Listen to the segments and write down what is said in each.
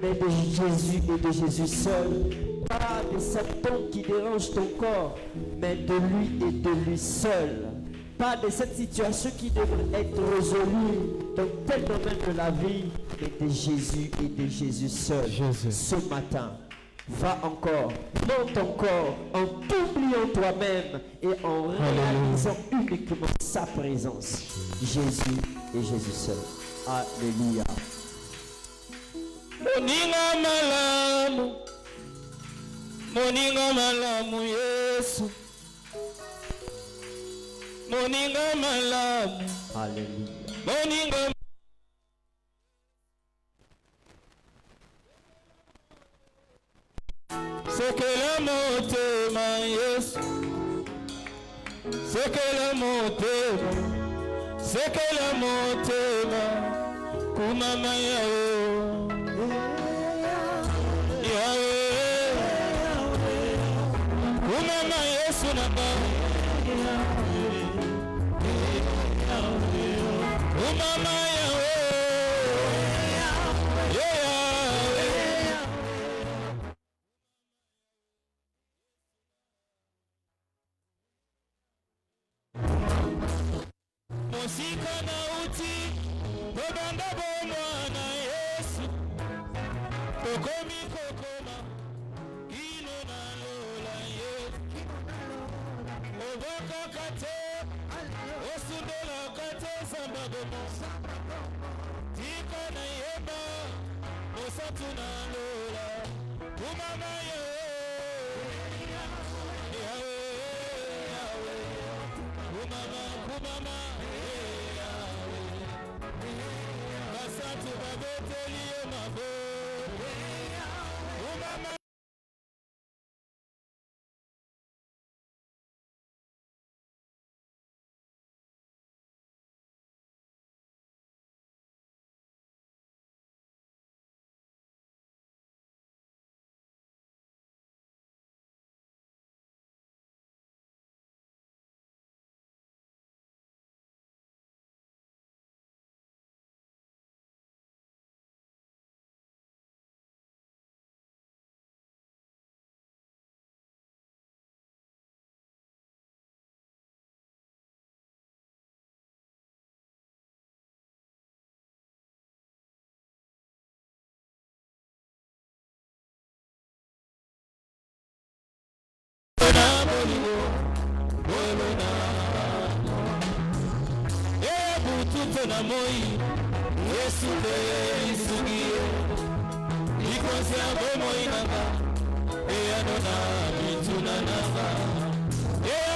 mais de Jésus et de Jésus seul. Pas des symptômes qui dérangent ton corps, mais de lui et de lui seul. Pas de cette situation qui devrait être résolue dans tel domaine de la vie, mais de Jésus et de Jésus seul. Jésus. Ce matin, va encore dans ton corps en t'oubliant toi-même et en réalisant uniquement sa présence. Jésus et Jésus seul. Alléluia. Moninga malamu Yesu. Moninga malamu. Alléluia. Moninga sekela motema Yesu. Sekela motema. Sekela motema. Kumama yao. Umama Yesu namba. Umama yawe. Musika na uti bobanda bomwana Yesu. Kokomi kokoma ino na lola Yesu. Obaka kate osundela kate sambagomo. Tika na yeba osatu na lola. Umama yawe. Umama kumama. Basatu babeteli mabo. Umama na moi Yesu le isugie ikosi abomo inanga anona bituna nanga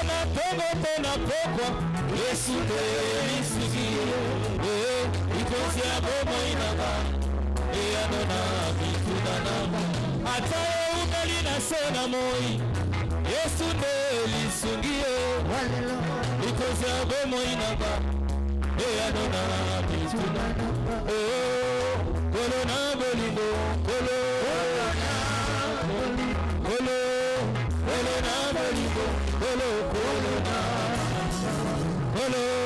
ana togo tena pokwa Yesu le isugie ikosi abomo inanga anona bituna nanga ata ugali na sena moi Yesu le isugie ikosi abomo inanga Adona bituna Kolona boligo Kolo Kolona boligo Kolo Kolona boligo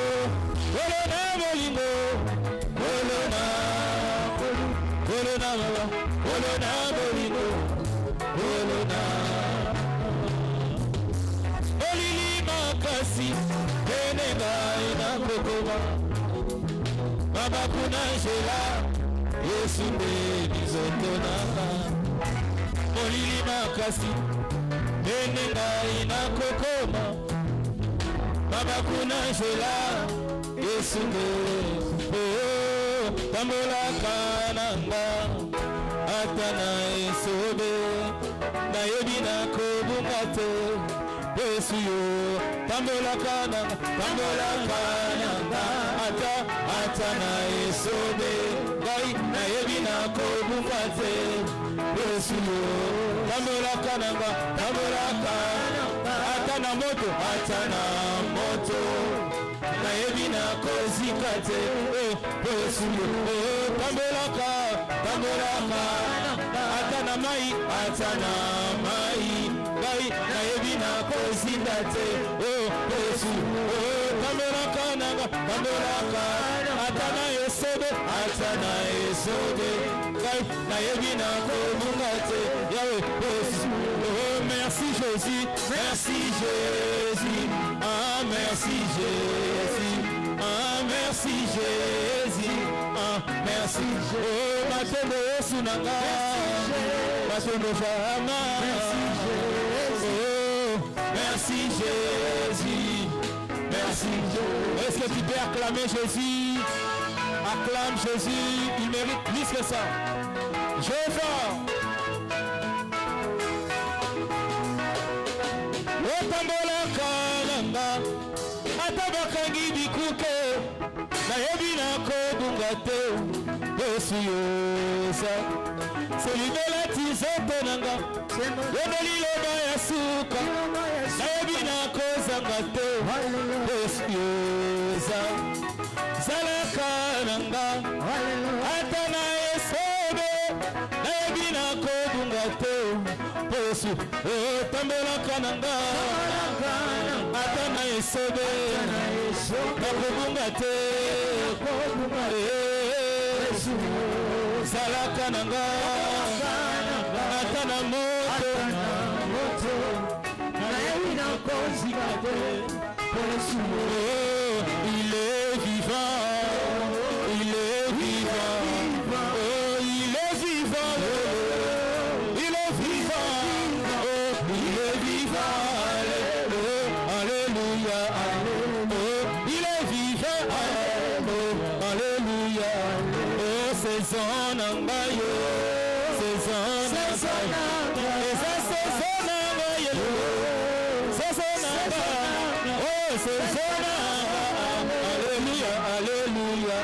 Kolona boligo Kolona Olili makasi Enega ina kokoma Baba kuna jela Yesu nde bizotonaka Olili makasi Enega ina kokoma Baba kuna jela Yesu nde Tambola kananga Atana esobe Na yebina kobungate Yesu yo Tambola kananga Atana esobe Gai na yebina kobungate Yesu yo Tambola kananga Atana moto Na yebina kozikate Yesu yo Tambola Atana mai Gai na yebina kozindate Yesu Tambola kananga Atana esobe Oh, merci Jésus, merci Jésus, ah merci Jésus, ah merci Jésus, ah merci Jésus. Oh, Matendo Sunanga, Matendo Jama, oh, merci Jésus, merci Jésus. Est-ce que tu peux acclamer Jésus? Acclame Jésus, il mérite plus que ça. Jéhovah. Otambola kalanga, atabakangi bikuke, nayebi nako bungate, Yesu yosa. Selibela tizote nanga, yodeli loba ya suka, nayebi nako zangate, Yesu yosa. Zalaka nanga, atana esebe, nayebi nako bungate, Yesu, oh tambola kananga, atana esebe, nakubungate, Yesu, zalaka nanga, atana moto, nayebi nako zingate, Yesu, il est vivant, il est vivant, oh il est vivant, il est vivant, oh il est vivant, alléluia, oh il est vivant, oh alléluia, oh saison nangayo, saison nangayo, saison nangayo, saison nangayo, oh saison alléluia,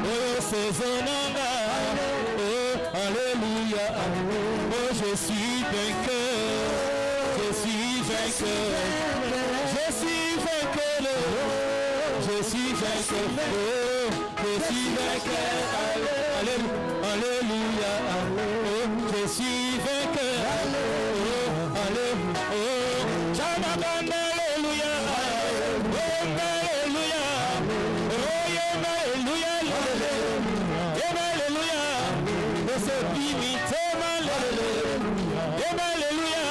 oh saison nangayo, oh alléluia, oh je suis vainqueur, je suis vainqueur, je suis vainqueur, je suis vainqueur, oh je suis vainqueur, alléluia, oh je suis vainqueur, oh alléluia, oh Jamaganda, alléluia, oh alléluia, oh alléluia, alléluia, oh c'est limité, alléluia, alléluia,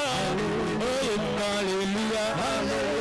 oh alléluia, alléluia,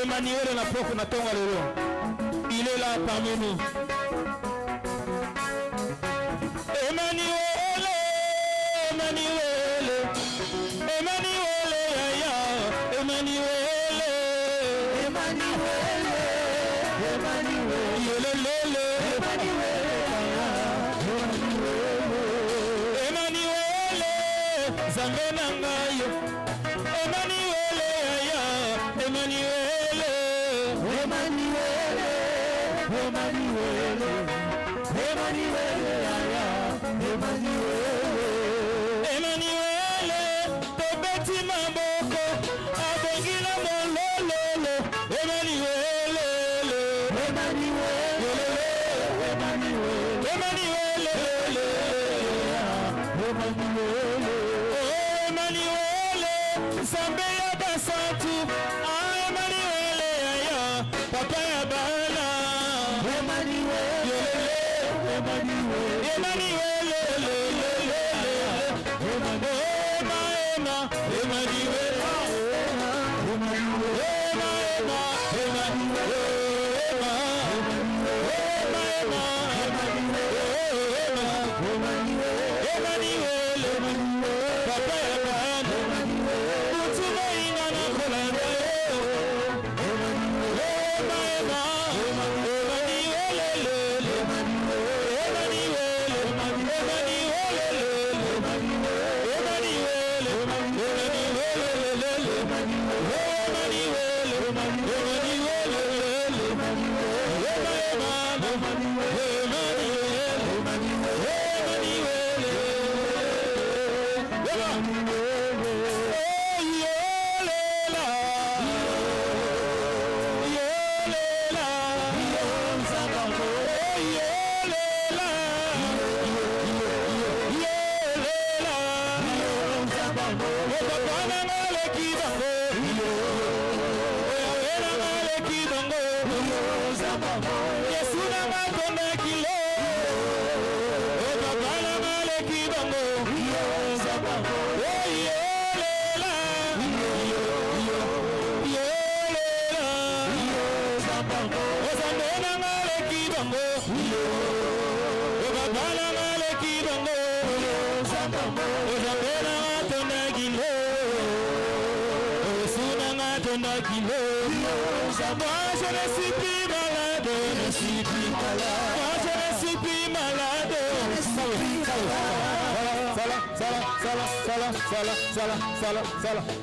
Emmanuel na poko na tonga lelo. Il est là parmi nous. Emmanuel, Emmanuel, Emmanuel, ya Emmanuel, Emmanuel, Emmanuel, yelelele, Emmanuel, Emmanuel, Zambe nangayo, Emmanuel, ya Emmanuel, Emmanuel, Emmanuel, Emmanuel, ya Emmanuel, Emmanuel, tobeti maboko, abengina mololo, Emmanuel,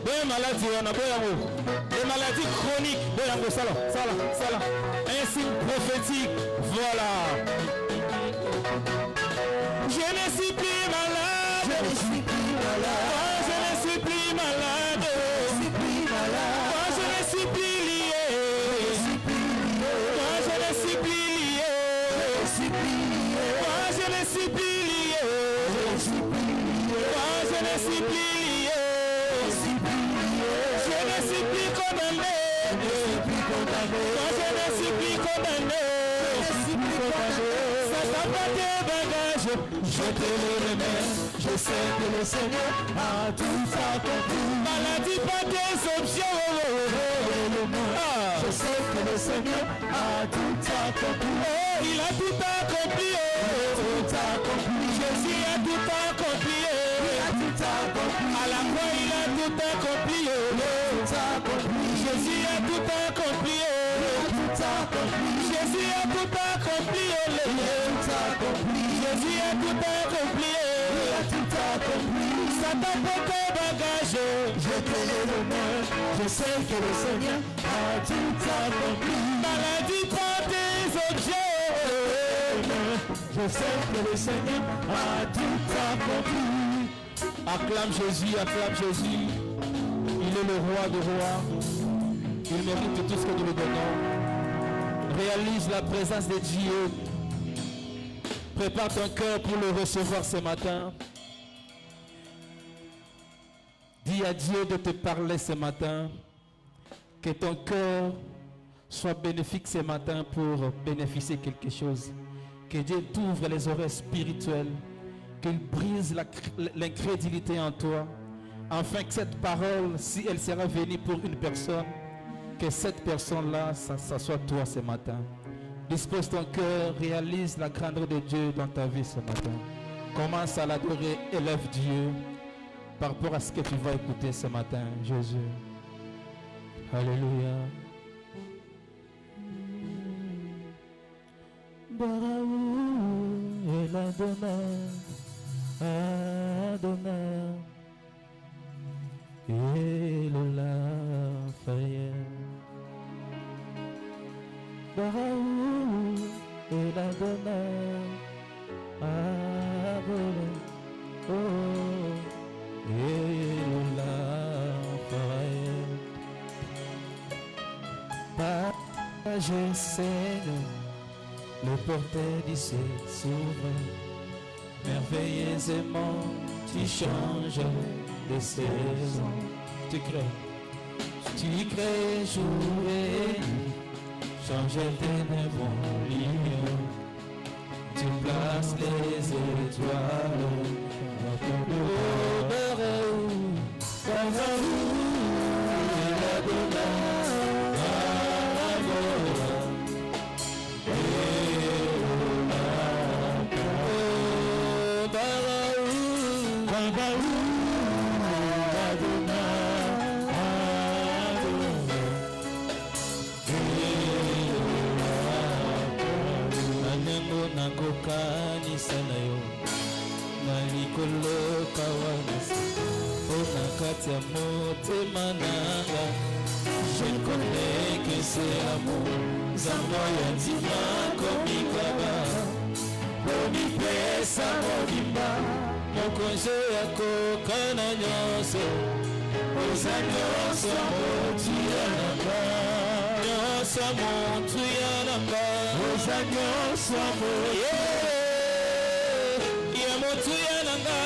Des maladies, on a des maladies chroniques, un signe prophétique, voilà. Je ne suis plus malade, moi je ne suis plus malade, moi je ne suis plus lié, moi je ne suis plus lié, moi je ne suis plus lié, moi je ne suis plus lié. Je ne suis plus condamné. Moi je ne suis plus condamné. Ça t'a pas de bagages. Je te le remets. Je sais que le Seigneur a tout accompli. Maladie pas des options. Je sais que le Seigneur a tout accompli. Oh, il a tout accompli. Tout accompli. Jésus a tout accompli. À la croix il a tout accompli. Jésus a tout accompli. Jésus a tout accompli. Jésus a tout accompli. Ça t'a pas de bagage. Je te le remets. Je sais que le Seigneur a tout accompli. Maladie pas des objets. Je sais que le Seigneur a tout accompli. Acclame Jésus, acclame Jésus. Il est le roi des rois. Il mérite tout ce que nous lui donnons. Réalise la présence de Dieu. Prépare ton cœur pour le recevoir ce matin. Dis à Dieu de te parler ce matin. Que ton cœur soit bénéfique ce matin pour bénéficier quelque chose. Que Dieu t'ouvre les oreilles spirituelles. Qu'il brise l'incrédulité en toi. Afin que cette parole, si elle sera venue pour une personne, que cette personne-là, ça soit toi ce matin. Dispose ton cœur, réalise la grandeur de Dieu dans ta vie ce matin. Commence à l'adorer, élève Dieu par rapport à ce que tu vas écouter ce matin, Jésus. Alléluia. Baraou et l'Adonai, Adonai. Et le Lafayette, Baraou et l'Adonai, Adonai, oh, et le Lafayette, je Seigneur, le porteur du ciel souverain. Merveilleusement, tu changes de saison. Tu crées jour et nuit, changes ténèbres en lumière. Tu places les étoiles dans ton bonheur. Kanisa na yo na likolo kawanisa ona kati ya motema nanga. Je connais que c'est amour nzambe ya ntima komikaba komipesa mobimba mokonzi akoka na nyonso oza nyonso motu ya nanga nyonso motu ya nanga oza nyonso motu ya motu ya nanga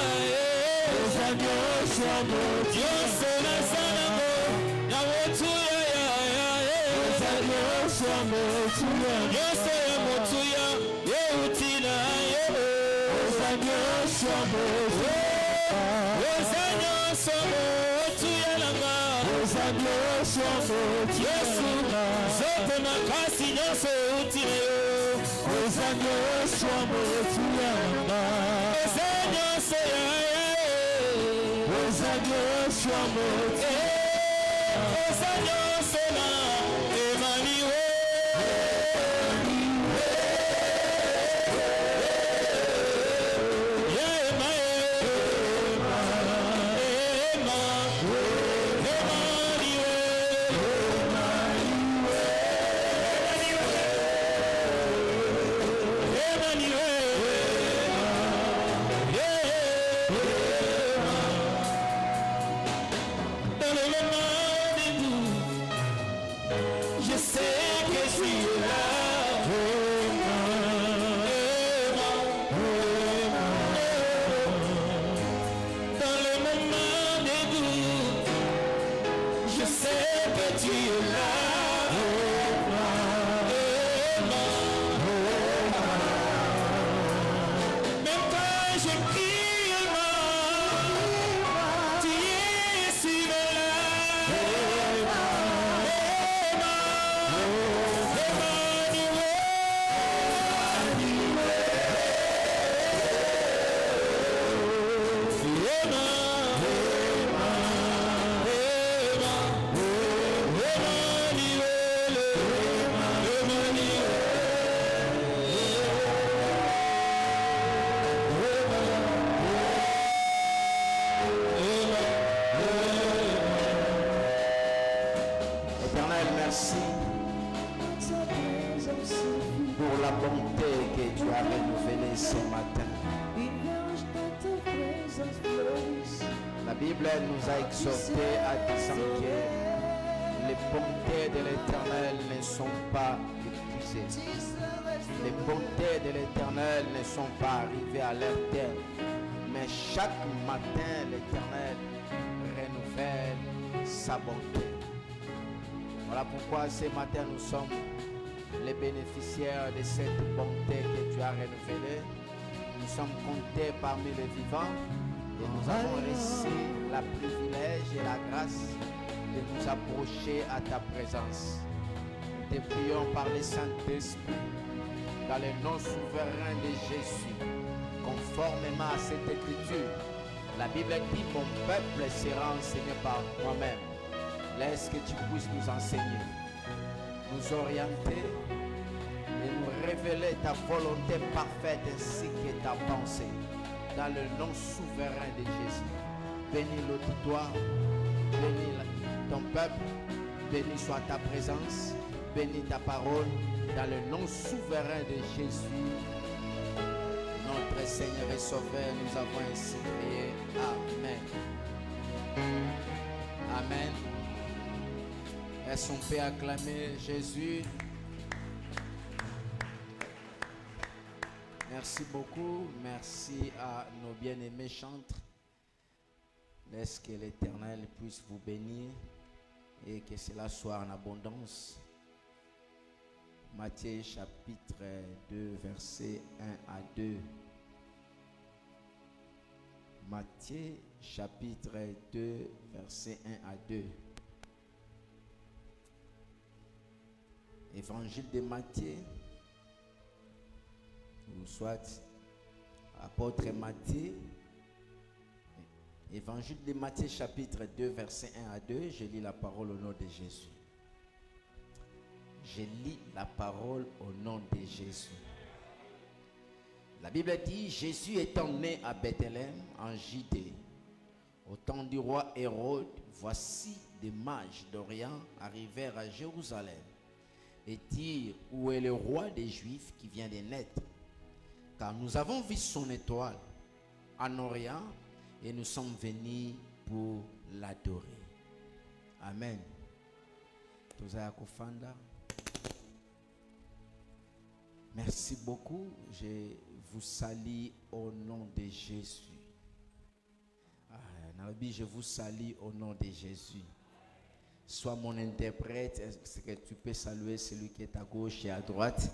oza nyonso motu nyonso naza nango na motu oza nyonso motu nyonso ya motu ya yeuti na ye oza nyonso motu oza nyonso motu ya nanga oza nyonso motu yesu zote makasi nyonso euti na yo oza nyonso motu ya nanga oza nyonso ya oza nyonso motu oza nyonso na Emmanuel. La Bible nous a exhorté à disant que les bontés de l'Éternel ne sont pas épuisées. Les bontés de l'Éternel ne sont pas arrivées à leur terme. Mais chaque matin, l'Éternel renouvelle sa bonté. Voilà pourquoi ce matin, nous sommes les bénéficiaires de cette bonté que tu as renouvelée. Nous sommes comptés parmi les vivants. Et nous avons reçu le privilège et la grâce de nous approcher à ta présence. Nous te prions par le Saint-Esprit, dans le nom souverain de Jésus, conformément à cette écriture. La Bible dit, mon peuple sera enseigné par moi-même. Laisse que tu puisses nous enseigner, nous orienter et nous révéler ta volonté parfaite ainsi que ta pensée. Dans le nom souverain de Jésus. Bénis l'auditoire, bénis ton peuple, bénis soit ta présence, bénis ta parole, dans le nom souverain de Jésus, notre Seigneur et Sauveur, nous avons ainsi prié. Amen. Amen. Est-ce qu'on peut acclamer Jésus Merci beaucoup. Merci à nos bien-aimés chantres. Laisse que l'Éternel puisse vous bénir et que cela soit en abondance. Matthieu chapitre 2, versets 1 à 2. Matthieu chapitre 2, versets 1 à 2. Évangile de Matthieu, ou soit apôtre Matthieu. Évangile de Matthieu chapitre 2, versets 1 à 2. Je lis la parole au nom de Jésus. Je lis la parole au nom de Jésus. La Bible dit, Jésus étant né à Bethléem en Judée, au temps du roi Hérode, voici des mages d'Orient arrivèrent à Jérusalem et dirent, où est le roi des Juifs qui vient de naître? Car nous avons vu son étoile en Orient et nous sommes venus pour l'adorer. Amen. Merci beaucoup. Je vous salue au nom de Jésus. Je vous salue au nom de Jésus. Sois mon interprète. Est-ce que tu peux saluer celui qui est à gauche et à droite?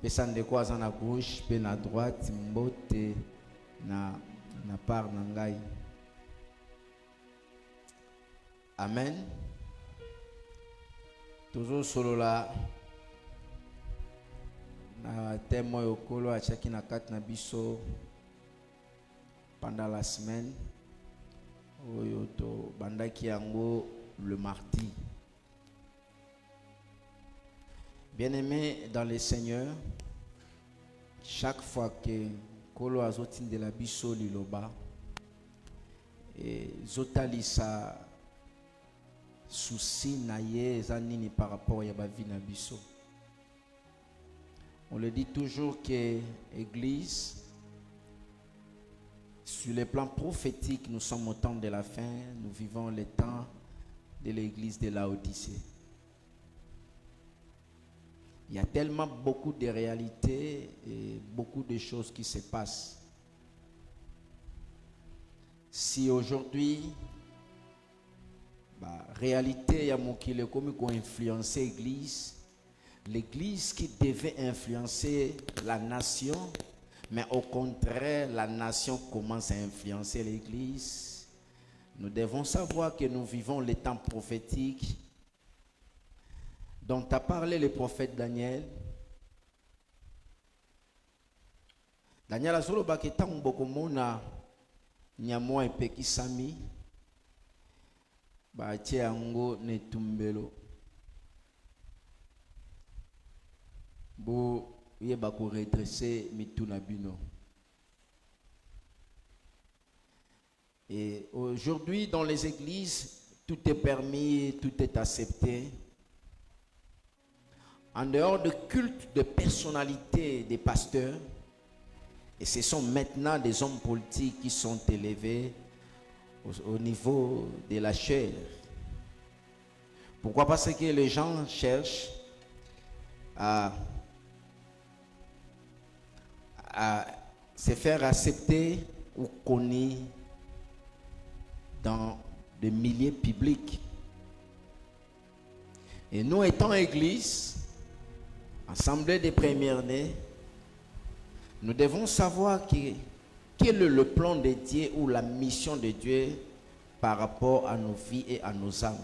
Personne de quoi à gauche, puis à droite, mbote na part nangai. Amen. Toujours solo là. Na témoin okolo a chaki na kat na biso pendant la semaine. Oyo to bandaki yango le mardi. Bien-aimés dans le Seigneur, chaque fois que Kolo azotin de la biso liloba et zotalisa souci na ye zanini par rapport à ba vie na biso. On le dit toujours que l'église, sur le plan prophétique, nous sommes au temps de la fin, nous vivons le temps de l'église de Laodicée. Il y a tellement beaucoup de réalités et beaucoup de choses qui se passent. Si aujourd'hui, réalité, il y a mon qui a influencé l'église, l'église qui devait influencer la nation, mais au contraire, la nation commence à influencer l'église. Nous devons savoir que nous vivons les temps prophétiques dont a parlé le prophète Daniel. Daniel a solo baketa mbokomona nyamwa epekisami ba tie ango netumbelo bo yeba ko redresser mituna bino. Et aujourd'hui dans les églises, tout est permis, tout est accepté. En dehors de culte de personnalité des pasteurs, et ce sont maintenant des hommes politiques qui sont élevés au niveau de la chair. Pourquoi? Parce que les gens cherchent à se faire accepter ou connaître dans des milieux publics. Et nous étant église, assemblée des premiers-nés, nous devons savoir quel est le plan de Dieu ou la mission de Dieu par rapport à nos vies et à nos âmes.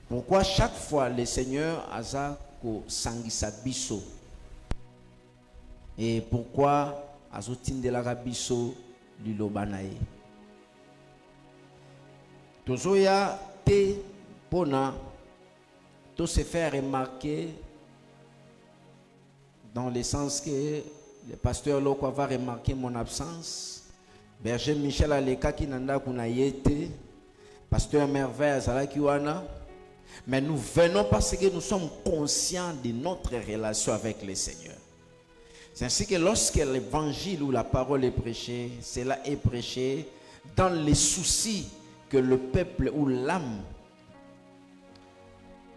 Pourquoi chaque fois le Seigneur a ko sangisa biso? Et pourquoi azotin la biso lilobanae? Tozoya te pona to se faire remarquer dans le sens que le pasteur Loko va remarquer mon absence. Berger Michel Aleka qui nanda kuna yete, pasteur Merveille Azalaki wana. Mais nous venons parce que nous sommes conscients de notre relation avec le Seigneur. C'est ainsi que lorsque l'évangile ou la parole est prêchée, cela est prêché dans les soucis que le peuple ou l'âme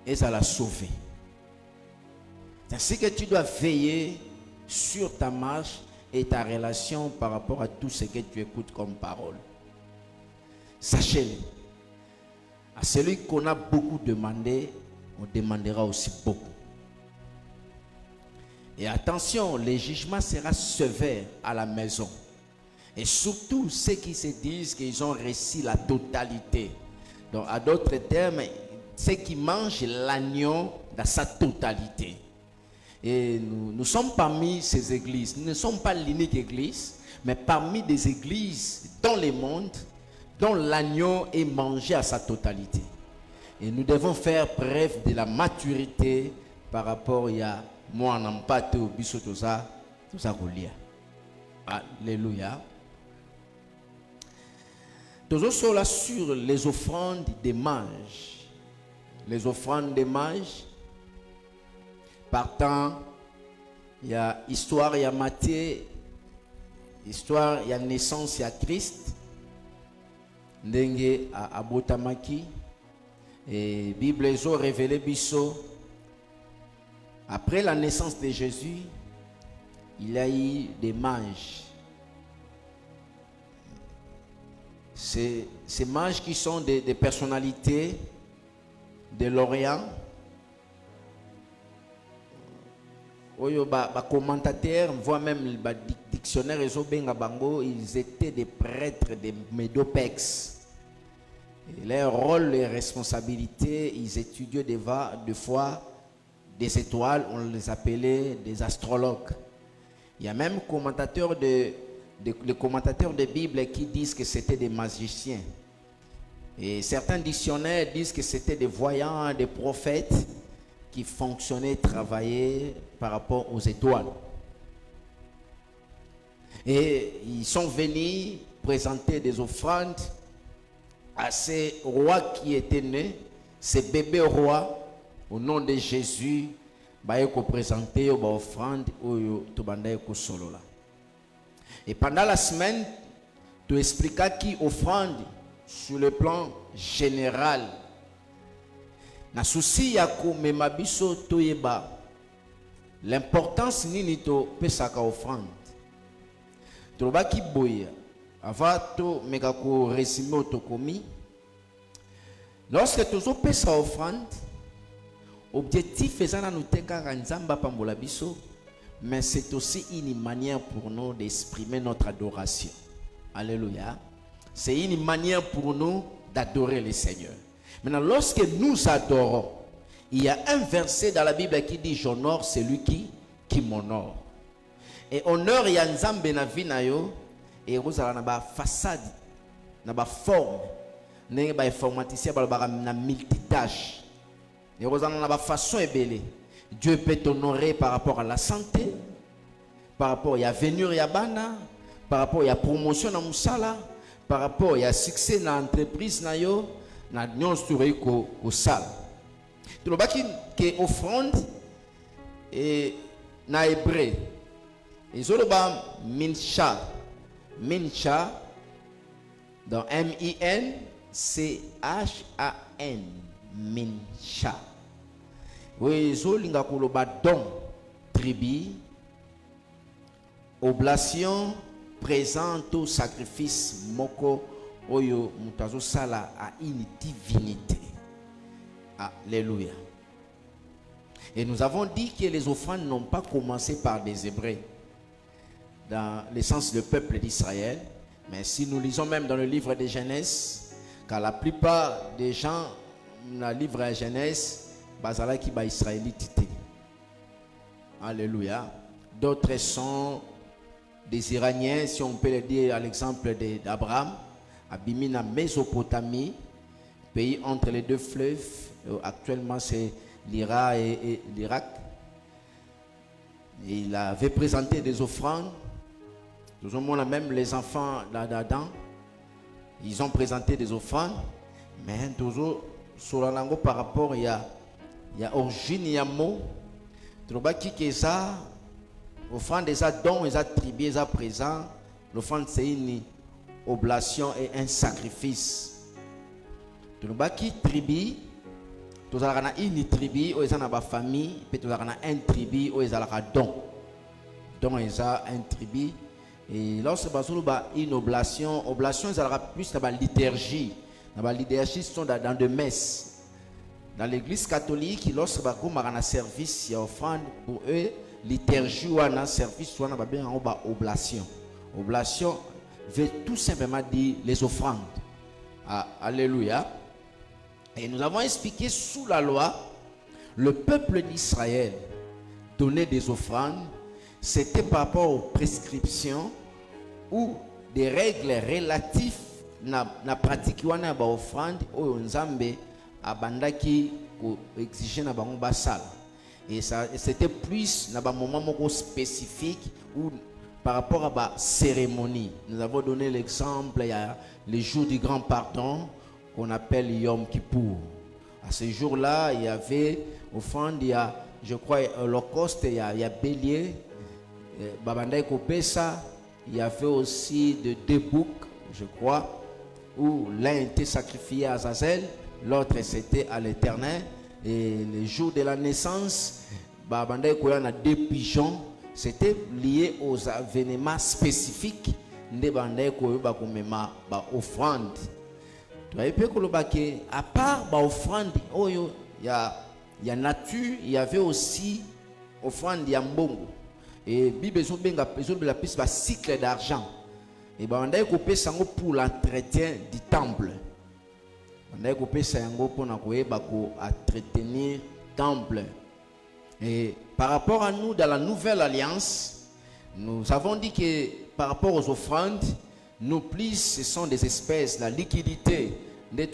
est à la sauver. C'est ainsi que tu dois veiller sur ta marche est ta relation par rapport à tout ce que tu écoutes comme parole. Sachez-le, à celui qu'on a beaucoup demandé, on demandera aussi beaucoup. Et attention, le jugement sera sévère à la maison. Et surtout ceux qui se disent qu'ils ont reçu la totalité. Donc, à d'autres termes, ceux qui mangent l'agneau dans sa totalité. Et nous sommes parmi ces églises. Nous ne sommes pas l'unique église, mais parmi des églises dans le monde dont l'agneau est mangé à sa totalité. Et nous devons faire preuve de la maturité par rapport à moi en empathie au biso tout ça relia. Alléluia. Toujours cela sur les offrandes des mages. Les offrandes des mages. Partant, il y a histoire, il y a Matthieu, histoire, il y a naissance, il y a Christ. Ndenge à Botamaki. Et Bible les a révélé biso. Après la naissance de Jésus, il y a eu des mages. Ces mages qui sont des personnalités de l'Orient. Les commentateurs, voire même les dictionnaires, ils étaient des prêtres des Médopex. Leur rôle et responsabilité, ils étudiaient des fois des étoiles, on les appelait des astrologues. Il y a même les commentateurs de Bible qui disent que c'était des magiciens. Et certains dictionnaires disent que c'était des voyants, des prophètes qui fonctionnaient, travaillaient par rapport aux étoiles. Et ils sont venus présenter des offrandes à ces rois qui étaient nés, ces bébés rois, au nom de Jésus, ils présenter des offrandes solo. Et pendant la semaine, tu expliquas qui offrande sur le plan général. Na souci ya ko memabiso toyeba l'importance nini to pesaka offrande. Tolobaki boya avato meka ko resime otokomi. Lorsque tozo pesa offrande, objectif ezana nous tekaka nzamba pambola biso, mais c'est aussi une manière pour nous d'exprimer notre adoration. Alléluia. C'est une manière pour nous d'adorer le Seigneur. Maintenant, lorsque nous adorons, il y a un verset dans la Bible qui dit « J'honore celui qui m'honore ». Et honneur, il y a nzambe na vie na yo, et rozala na ba façade, na ba forme, nenge ba informaticien ba na multitâche. Et rozala na ba façon ebele. Dieu peut t'honorer par rapport à la santé, par rapport à la venue ya bana, par rapport à la promotion na musala, par rapport à la succès na entreprise na yo. Na nyon suri ko sal. Tu l'obaki que offrande et na hébreu. Et zoloba mincha dans M-I-N-C-H-A-N mincha. Oui zolinga koloba don tribu oblation présente au sacrifice moko. Oyo mutazo sala a une divinité. Alléluia. Et nous avons dit que les offrandes n'ont pas commencé par des Hébreux dans le sens du peuple d'Israël, mais si nous lisons même dans le livre de Genèse, car la plupart des gens dans le livre de Genèse bazala ki ba israélite. Alléluia. D'autres sont des Iraniens, si on peut le dire à l'exemple d'Abraham. Abimina Mésopotamie, pays entre les deux fleuves, actuellement c'est l'Irak et l'Irak. Il avait présenté des offrandes. Nous avons même les enfants d'Adam, ils ont présenté des offrandes, mais toujours sur la langue par rapport il y a origine, il y a mot. Trobaki que ça, offrande des dons, des attributs, des présents, l'offrande c'est une oblation et un sacrifice. Tulubaki tribu, tu as une tribu où ils ont une famille, puis tu as un tribu où ils ont don. donc ils ont un tribu. Et lorsque nous avons une oblation, ça sera plus dans la liturgie. Dans la liturgie, ce sont dans des messes. Dans l'église catholique, lorsque nous avons un service, il y a offrande pour eux, liturgie ou un service, ou un oblation. Oblation veut tout simplement dire les offrandes. Alléluia. Et nous avons expliqué sous la loi, le peuple d'Israël donnait des offrandes, c'était par rapport aux prescriptions ou des règles relatives na pratique wana ba offrande oyo nzambe abandaki ko exiger na bango basala. Et ça c'était plus na ba moment moko spécifique ou par rapport à la cérémonie. Nous avons donné l'exemple, il y a le jour du grand pardon qu'on appelle Yom Kippour. À ce jour-là, il y avait offrande, il y a, je crois, holocauste, il y a bélier, Babandai Kopesa, il y avait aussi deux boucs, je crois, où l'un était sacrifié à Azazel, l'autre c'était à l'Éternel. Et le jour de la naissance, Babandai Koyan a 2 pigeons. C'était lié aux événements spécifiques de Bandai Koyoba Komema ba offrande. À part ba offrande, il y a nature, il y avait aussi offrande ya mbongo. Et Bible la piste ba cycle d'argent. Et Bandai Kopé sango pour l'entretien du temple. Bandai Kopé sango pour na koyeba ko entretenir temple. Et par rapport à nous, dans la nouvelle alliance, nous avons dit que par rapport aux offrandes, nous plus ce sont des espèces, la liquidité de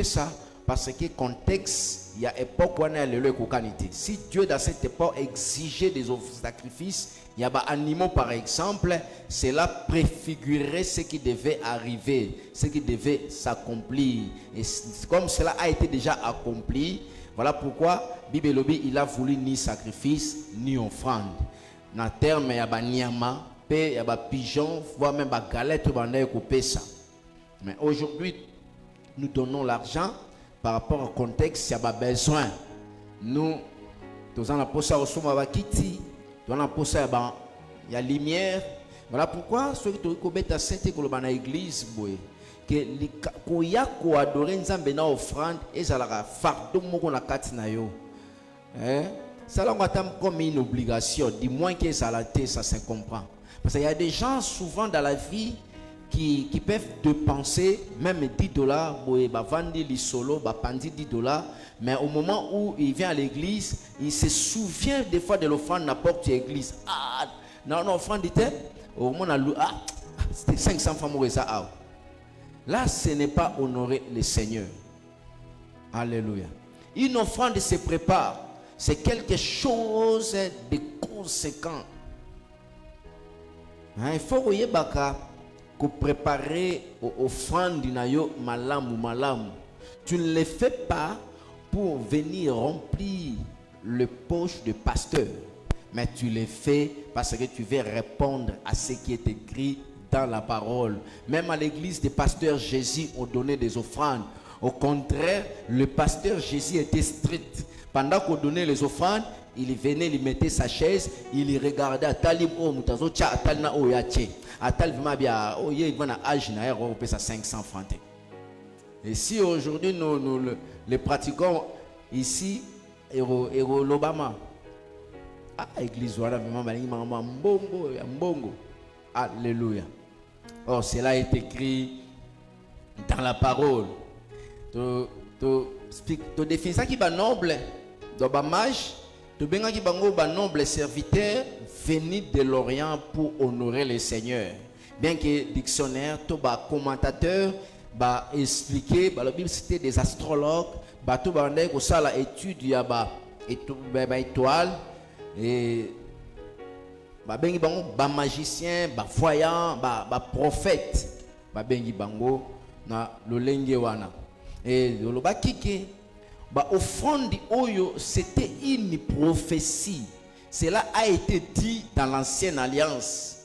ça, parce que contexte, il y a époque où on a le cocanité. Si Dieu dans cette époque exigeait des sacrifices, il y a des animaux par exemple, cela préfigurait ce qui devait arriver, ce qui devait s'accomplir. Et comme cela a été déjà accompli, voilà pourquoi Bible Lobby il a voulu ni sacrifice ni offrande. Dans le terme, il y a des niama, il y a des pigeons, voire même des galettes coupé ça. Mais aujourd'hui, nous donnons l'argent par rapport au contexte, il y a des besoins. Nous, nous avons posé au sommet de Kiti, nous avons posé il y a lumière. Voilà pourquoi ceux qui ont été à cette église, que koya ko adorer nzambe na offrande et ça la fardeau moko na kati na yo ça là on attend comme une obligation du moins que ça la té ça se comprend parce qu'il y a des gens souvent dans la vie qui peuvent dépenser même $10 boye ba vandi li solo ba pandi $10 mais au moment où il vient à l'église il se souvient des fois de l'offrande n'importe quelle église non offrande était au moment c'était 500 francs ça là, ce n'est pas honorer le Seigneur. Alléluia. Une offrande se prépare. C'est quelque chose de conséquent. Il faut que préparer l'offrande malamu. Tu ne le fais pas pour venir remplir le poche de pasteur. Mais tu le fais parce que tu veux répondre à ce qui est écrit dans la parole. Même à l'église des pasteurs Jésus ont donné des offrandes. Au contraire, le pasteur Jésus était strict. Pendant qu'on donnait les offrandes, il venait, il mettait sa chaise, il regardait à Talib oh mutazo cha atalna oh yache. Atal vraiment bien oh il va na âge na on paye ça 500 francs. Et si aujourd'hui nous les pratiquons ici ero l'Obama. Église voilà vraiment mbongo. Alléluia. Or, cela est écrit dans la parole. Tu définis ça qui est noble, dans mage, tu benga qui est noble serviteur venu de l'Orient pour honorer le Seigneur. Bien que dictionnaire, tout bas commentateur, bah expliquer, bah la Bible c'était des astrologues, bah tout bas on ça la étude ya bah étoile et bengi bango ba magicien ba voyant ba prophète ba bengi bango na lolenge wana et loloba kike ba offrande oyo c'était une prophétie. Cela a été dit dans l'ancienne alliance.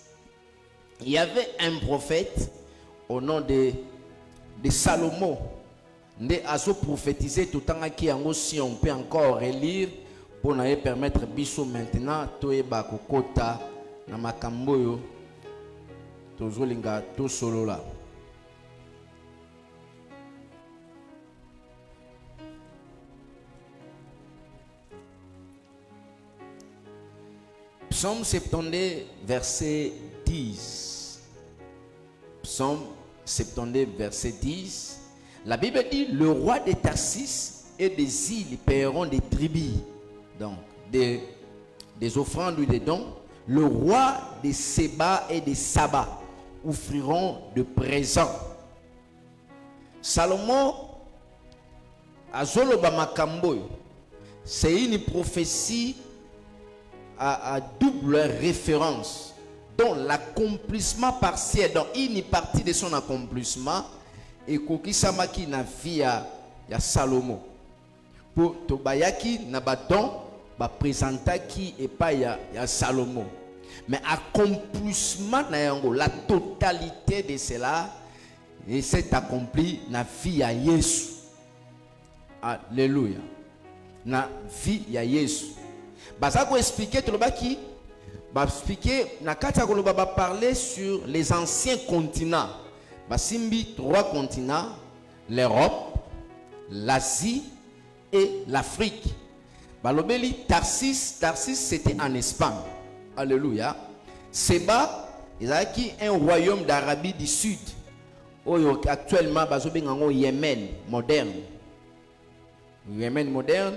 Il y avait un prophète au nom de Salomon nde azo prophétiser tout temps qui yango si on peut encore relire pour nous permettre biso maintenant toyeba kokota na makambo yo tozolinga to solola. Psaume 70, verset 10. Psaume 70, verset 10. La Bible dit, le roi des Tarsis et des îles paieront des tribus, donc des offrandes ou des dons. Le roi des Séba et des Saba offriront de présents. Salomon, Azoloba Makambo, c'est une prophétie à double référence, dont l'accomplissement partiel, dans une partie de son accomplissement, et kokisamaki na vie ya Salomon. Pour Tobayaki na badon ba présentaki et pas ya Salomon. Mais accomplissement na yango, la totalité de cela, et c'est accompli na vie ya Yesu. Alléluia. Na vie ya Yesu. Bazako expliquer tout le baki, expliquer na kata ko ba parler sur les anciens continents. Basimbi 3 continents, l'Europe, l'Asie et l'Afrique. Balobeli Tarsis c'était en Espagne. Alléluia. Seba, il y a un royaume d'Arabie du Sud. Actuellement bazobengango Yémen moderne. Yémen moderne.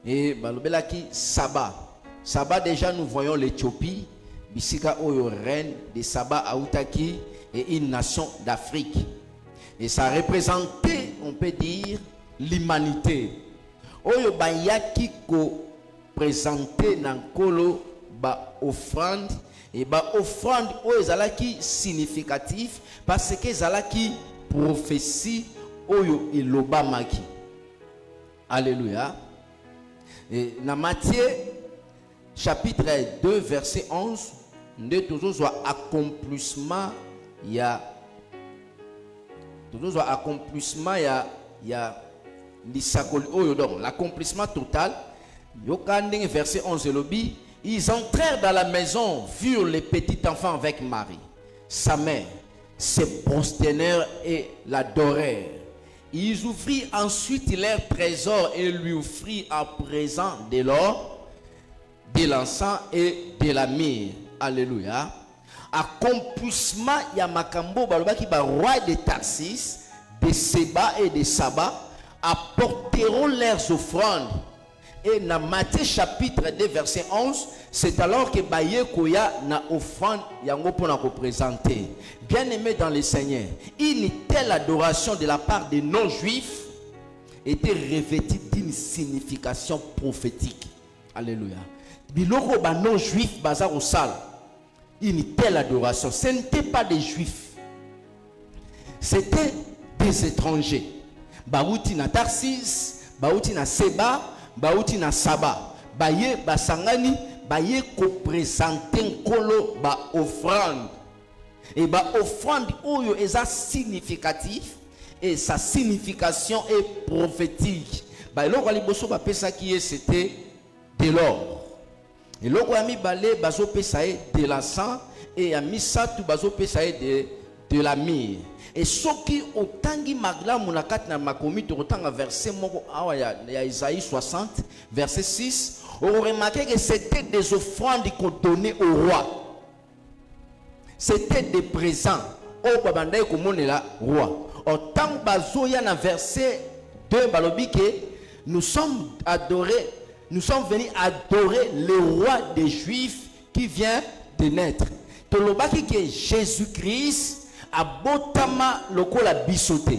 Et balobelaki Saba. Saba, déjà nous voyons l'Éthiopie. Bisika oyo reine de Saba Aoutaki et une nation d'Afrique. Et ça représentait, on peut dire, l'humanité. Oyo bayaki ko présenté nankolo ba offrande et ba offrande oyo zalaki significatif parce que zalaki prophétie oyo ilobamaki. Alléluia. Et dans Matthieu chapitre 2 verset 11, nous toujours accomplissement il y a toujours accomplissement il y a l'accomplissement total. Verset 11 lobby, ils entrèrent dans la maison, virent les petits enfants avec Marie, sa mère, se prosternèrent et l'adorèrent. Ils ouvrirent ensuite leurs trésors et lui offrirent à présent de l'or, de l'encens et de la myrrhe. Alléluia. Accomplissement Yamakambo Balobaki ba roi de Tarsis, de Seba et de Saba apporteront leurs offrandes. Et dans Matthieu chapitre 2 verset 11, c'est alors que Baye Koya na offrande yango pour nous représenter. Bien aimé dans le Seigneur, une telle adoration de la part des non-juifs était revêtue d'une signification prophétique. Alléluia. Biloko ba non-juifs bazar au sal. Une telle adoration, ce n'était pas des juifs, c'était des étrangers. Baouti na Tarsis, Baouti na Seba, Baouti na Saba, Baye basangani, Baye ko présenter kolo ba offrande. Et ba offrande oyo est significatif et sa signification est prophétique. Ba loko liboso ba pesa qui c'était de l'or. Et loko ami balé bazo pesae de l'encens et ami satu bazo pesae de la myrrhe. Et ce qui otangi magla munakat na makomi to otanga verset moko awa ya Isaïe 60 verset 6, on remarquait que c'était des offrandes qu'on donnait au roi. C'était des présents au babandai komonela roi. Autant bazo ya na verset 2 balobi que nous sommes adorés. Nous sommes venus adorer le roi des Juifs qui vient de naître. Tolobaki que Jésus-Christ a botama lokola bisote.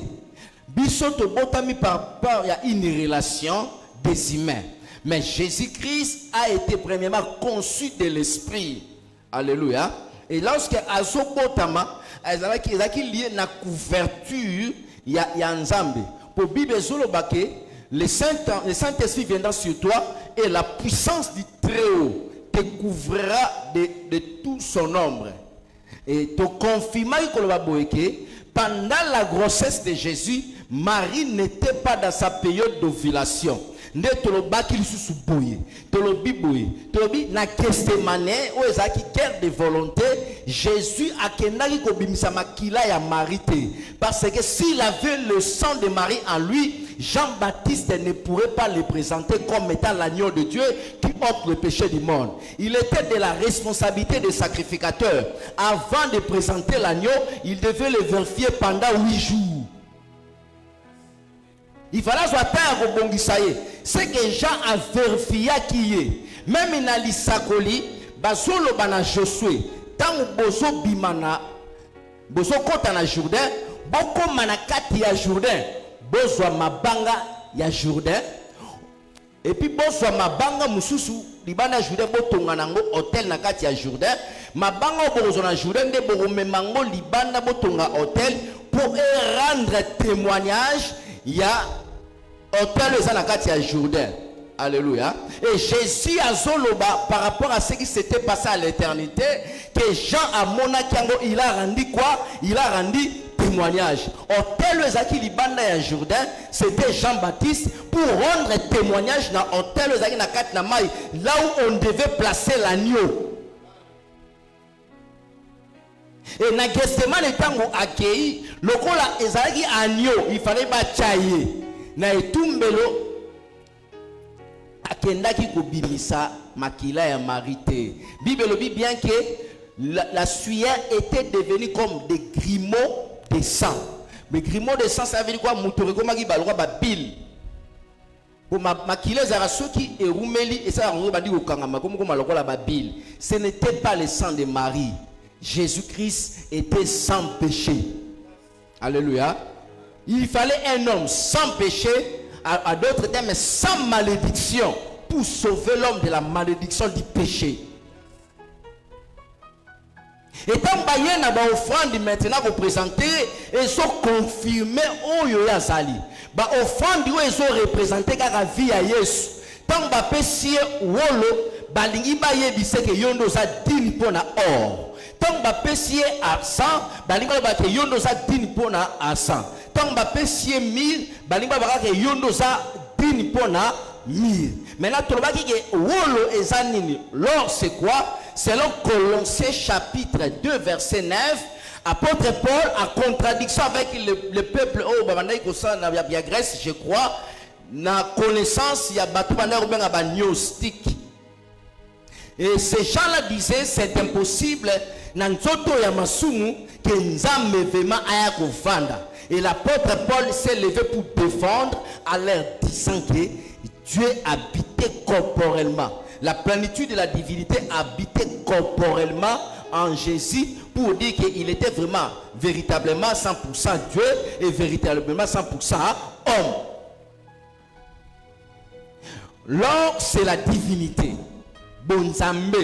Bisote botami par rapport à une relation des humains. Mais Jésus-Christ a été premièrement conçu de l'esprit. Alléluia. Et lorsque azo botama, ezalaki lié na couverture ya nzambe. Pour Bible zolobake le Saint-Esprit viendra sur toi et la puissance du Très-Haut te couvrira de tout son ombre. Et te confirma que pendant la grossesse de Jésus, Marie n'était pas dans sa période d'ovulation. nde tolobaki lisusu boye tolobi boye tolobi na Gethsemane o ezaki guerre de volonté. Jésus akendaki kobimisa makila ya Marie te, parce que s'il avait le sang de Marie en lui, Jean-Baptiste ne pourrait pas le présenter comme étant l'agneau de Dieu qui ôte le péché du monde. Il était de la responsabilité des sacrificateurs. Avant de présenter l'agneau, il devait le vérifier pendant 8 jours. Il fallait attendre au bongisaye. C'est que Jean a vérifié qui est. Même il a li sakoli, basolo bana Josué. Tant bozo bimana, bozo kota na Jourdain, boko manakati ya Jourdain, bozo mabanga ya Jourdain. Et puis bozo mabanga mususu libana Jourdain botonga nango hôtel na kati ya Jourdain. Mabanga bozo na Jourdain de borome mango libana botonga hôtel pour rendre témoignage. Il y a hôtel les anakati à Jourdain. Alléluia. Et Jésus a zoloba par rapport à ce qui s'était passé à l'éternité, que Jean a monakiango, il a rendu quoi? Il a rendu témoignage. Hôtel les aki libanda à Jourdain, c'était Jean-Baptiste pour rendre témoignage dans hôtel les aki nakati na mai, là où on devait placer l'agneau. Et na Gethsemane tango akei lokola ezalaki agneau, il fallait bachaye na etumbelo akendaki kobimisa makila ya Marité. Bible dit bien que la sueur était devenue comme des grumeaux de sang. Mais grumeaux de sang, ça veut dire quoi? Moutoreko balwa ba bile. Pour makila zara soki et roumeli et ça on va dire okangama comme lokola ba bile. Ce n'était pas le sang de Marie. Jésus-Christ était sans péché. Alléluia. Il fallait un homme sans péché, à d'autres termes, sans malédiction, pour sauver l'homme de la malédiction du péché. Et tant que na ba offrande maintenant vous présenter, et sont confirmés au Yoyazali. Ba offrande ils sont représentés car la vie à Yesu. Tant ba péché wolo, balingi ba yebise ke yondo za dini pona or. Tant ba péché argent, balingi ba ke yondo za dini pona argent. Tant ba péché mille, balingi ba ke yondo za dini pona mille. Maintenant tu vois que wolo ezanini. L'or c'est quoi? Selon Colossiens chapitre 2 verset 9, apôtre Paul a contradiction avec le peuple au la Grèce, je crois, na connaissance il y a battu ba gnostique. Et ces gens-là disaient c'est impossible na nzoto ya masumu que nzambe vraiment aya kovanda. Et l'apôtre Paul s'est levé pour défendre en leur disant que Dieu habitait corporellement. La plénitude de la divinité habitait corporellement en Jésus pour dire qu'il était vraiment, véritablement 100% Dieu et véritablement 100% homme. L'or, c'est la divinité. Bonzambe.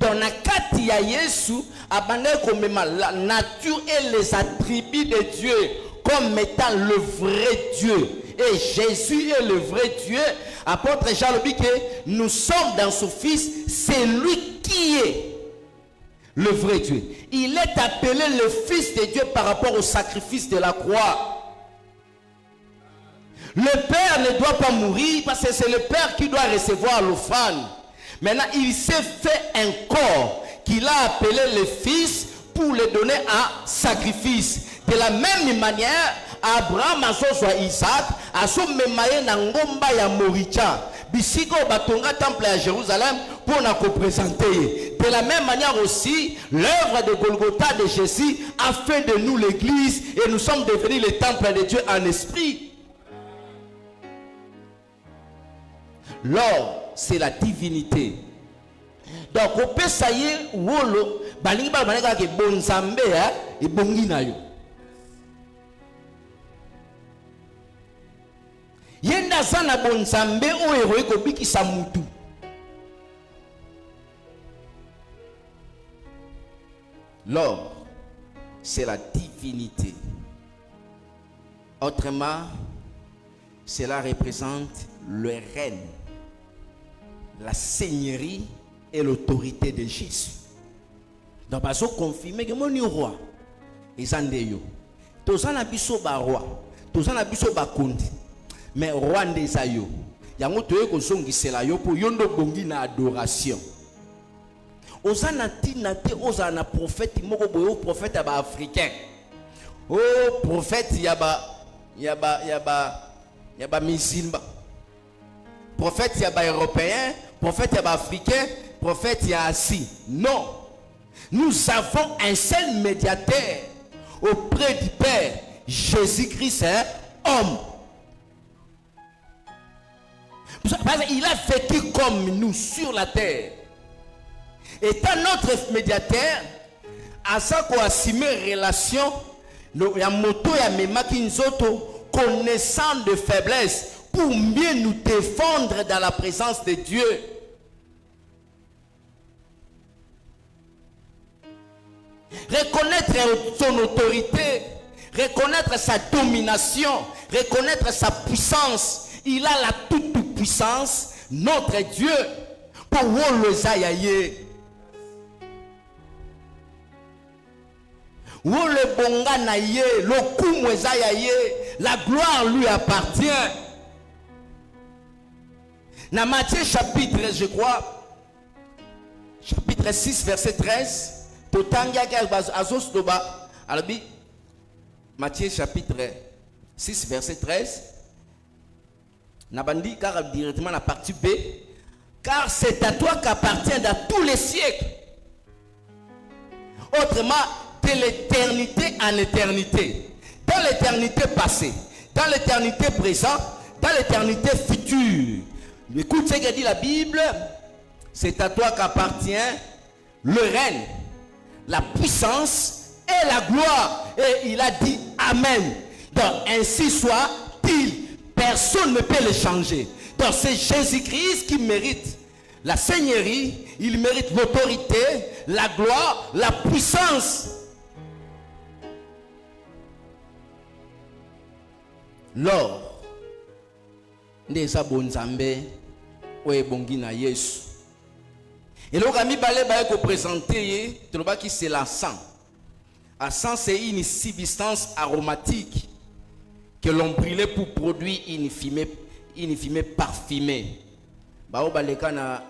Dans la kati ya Yesu, la nature et les attributs de Dieu comme étant le vrai Dieu. Et Jésus est le vrai Dieu. Apôtre Jean le dit que nous sommes dans son Fils, c'est lui qui est le vrai Dieu. Il est appelé le Fils de Dieu par rapport au sacrifice de la croix. Le Père ne doit pas mourir parce que c'est le Père qui doit recevoir l'offrande. Maintenant, il s'est fait un corps qu'il a appelé le Fils pour le donner en sacrifice. De la même manière, Abraham a Isaac, a son memaye na ngomba ya Moricha. Bisiko batonga temple à Jérusalem pour nous présenter. De la même manière aussi, l'œuvre de Golgotha de Jésus a fait de nous l'église et nous sommes devenus le temple de Dieu en esprit. L'or, c'est la divinité. Donc, on peut sayer wolo, balingi ba baneka ke bonzambe et bongi na yo. Yenda sana bonzambe o heroiko biki samutu. L'or, c'est la divinité. Autrement, cela représente le règne, la seigneurie et l'autorité de Jésus. Donc, parce qu'on confirme que mon roi est un yo. Tous en abisso ba roi, tous en abisso ba konde. Mais roi des ayo, yango toye kozongisela yo po yondo bongi na adoration. Ozana tina te ozana prophète moko boyo prophète ba africain. Oh prophète yaba musulman. Prophète yaba européen, prophète yaba africain, prophète yaba assis. Non. Nous avons un seul médiateur auprès du Père, Jésus-Christ, homme. Il a vécu comme nous sur la terre. Étant notre médiateur, à ça qu'on a simé relation, il y a moto, il y a même connaissant de faiblesse pour mieux nous défendre dans la présence de Dieu. Reconnaître son autorité, reconnaître sa domination, reconnaître sa puissance. Il a la toute puissance, notre Dieu, pour le zayaye. Le bonga naye, le kumu zayaye, la gloire lui appartient. Dans Matthieu chapitre, je crois, chapitre 6, verset 13. Matthieu chapitre 6 verset 13. Nabandi car directement la partie B. Car c'est à toi qu'appartient dans tous les siècles. Autrement, de l'éternité en éternité. Dans l'éternité passée, dans l'éternité présente, dans l'éternité future. Écoute ce que dit la Bible. C'est à toi qu'appartient le règne, la puissance et la gloire. Et il a dit Amen. Donc ainsi soit-il. Personne ne peut le changer. Donc c'est Jésus-Christ qui mérite la seigneurie, il mérite l'autorité, la gloire, la puissance. Lors des abonzambe oye bongi na Yesu. Et le rami balé ba ko présenter troba qui c'est l'encens. L'encens c'est une substance aromatique que l'on brûlait pour produire une fumée parfumée. Ba o baleka na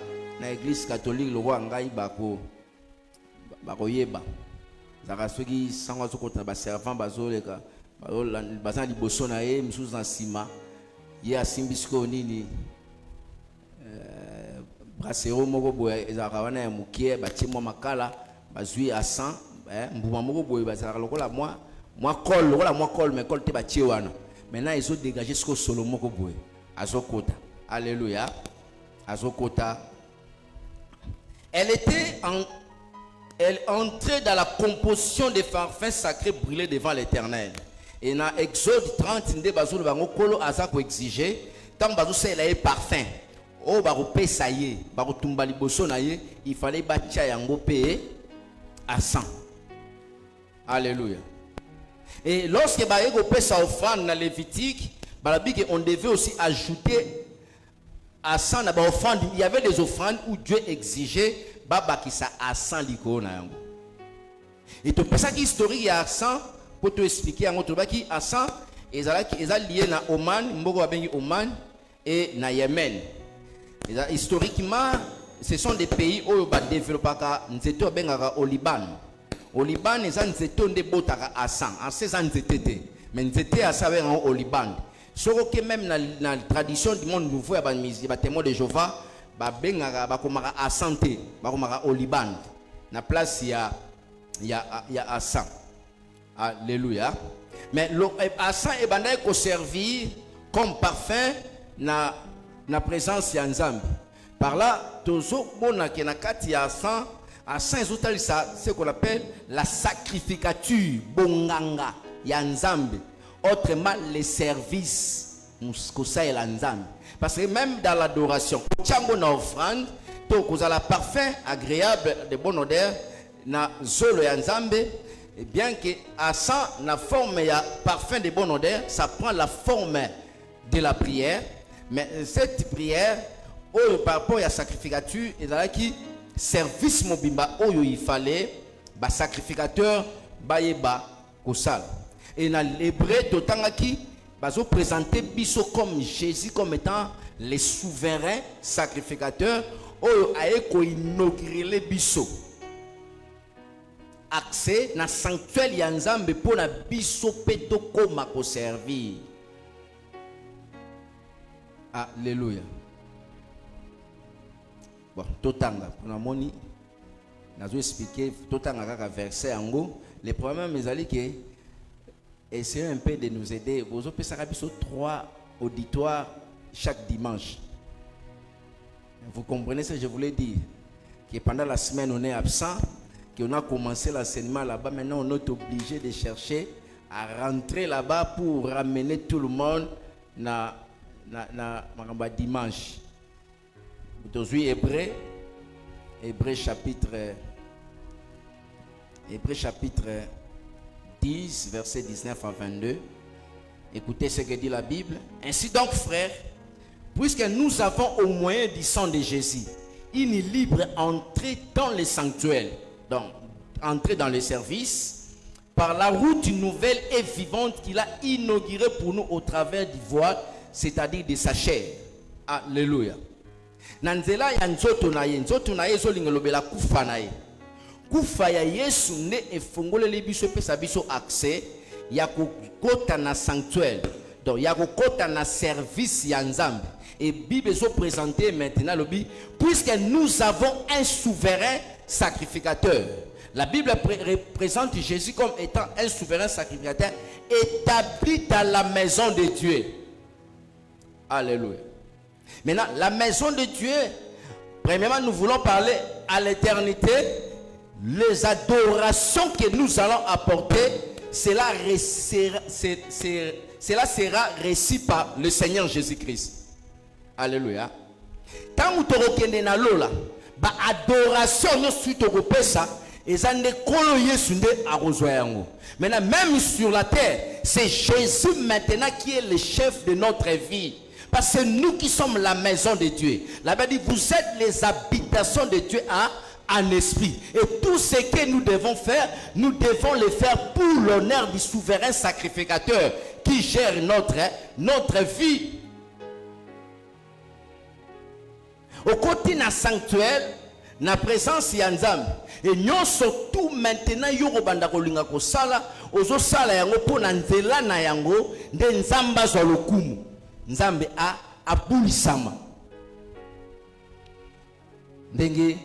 église catholique le roi ngai bako yeba. Zaka soki sango so kota ba servant bazoleka bazali liboso na ye misusu na sima ye asimbisiko nini brasero moko boye ezaka wana ya mukie batie mwa makala bazwi à 100 mbuma moko boye bazaka lokola mwa col mais col te batie wana maintenant ils ont dégagé ce que solo moko boye azokota. Alléluia. Azokota. Elle entrait dans la composition des parfums sacrés brûlés devant l'Éternel. Et dans Exode 30, il fallait battre à 100. Alléluia. Et lorsque sa offrande dans Lévitique, on devait aussi ajouter à 100 offrandes. Il y avait des offrandes où Dieu exigeait à 100 l'icône. Et tout ça qui est historique à 100. Pour te expliquer, à 100, ils sont liés à Oman et à Yémen. Historiquement, ce sont des pays où ils ont développé au Liban. Au Liban, ils ont développé à 100. En 16 ans, mais ils étaient à savoir au Liban. Sauf que même dans la tradition du monde nouveau, il y a des témoins de Jéhovah, ils ont à 100 au Liban. Dans la place, il y a à 100. Alléluia. Mais le Assan est servi comme parfum na présence de Nzambe. Par là, tozo bona ke na kati ya Assan ezotalisa ce qu'on appelle la sacrificature bonganga ya Nzambe. Autrement les services muskosa ya Nzambe. Parce que même dans l'adoration, tchango na offrande, to kozala parfum agréable de bonne odeur na zolo ya Nzambe. Et bien que à ça, la forme et parfum de bonne odeur, ça prend la forme de la prière. Mais cette prière, par rapport à la sacrificature, il y a qui service mobimba, il fallait, sacrificateur, kosal. Et dans l'hébreu, d'autant qui, présenter Biso comme Jésus comme étant les souverains sacrificateurs oyo aeko inaugurer biso accès na sanctuaire ya Nzambe pour na biso peto koma ko servir. Alléluia. Bon, totanga na moni nazo expliquer totanga kaka verset yango. Le problème est que essayez un peu de nous aider. Vous avez 3 auditoires chaque dimanche. Vous comprenez ce que je voulais dire? Que pendant la semaine, on est absent, qu'on a commencé l'enseignement là-bas. Maintenant, on est obligé de chercher à rentrer là-bas pour ramener tout le monde na dimanche. Aujourd'hui, Hébreu chapitre 10, verset 19 à 22. Écoutez ce que dit la Bible. Ainsi donc, frères, puisque nous avons au moyen du sang de Jésus une libre entrée dans les sanctuaires, donc entrée dans le service, par la route nouvelle et vivante qu'il a inaugurée pour nous au travers du voile, c'est-à-dire de sa chair. Alléluia. Nanzela ya nzoto na ye zolingolobela kufa na ye. Kufa ya Yesu ne efongoleli biso pesa biso accès ya kokota na sanctuaire. Donc ya kokota na service ya Nzambe. Et Bible est présenté maintenant le Bible puisque nous avons un souverain sacrificateur. La Bible présente Jésus comme étant un souverain sacrificateur établi dans la maison de Dieu. Alléluia. Maintenant, la maison de Dieu, premièrement, nous voulons parler à l'éternité. Les adorations que nous allons apporter, cela sera reçu par le Seigneur Jésus-Christ. Alléluia. Quand vous te na lola, ba adoration no suite au pesa, et ça ne kolo Yesu nde arozoyango. Maintenant, même sur la terre, c'est Jésus maintenant qui est le chef de notre vie. Parce que nous qui sommes la maison de Dieu. La Bible dit, vous êtes les habitations de Dieu en esprit. Et tout ce que nous devons faire, nous devons le faire pour l'honneur du souverain sacrificateur qui gère notre vie. Au côté d'un sanctuaire, na présence ya Nzambe. Et nous surtout maintenant yoko banda kolinga ko sala, ozo sala yango po na nzela na yango nde Nzamba zo lokumu. Nzambe abulisama. Ndenge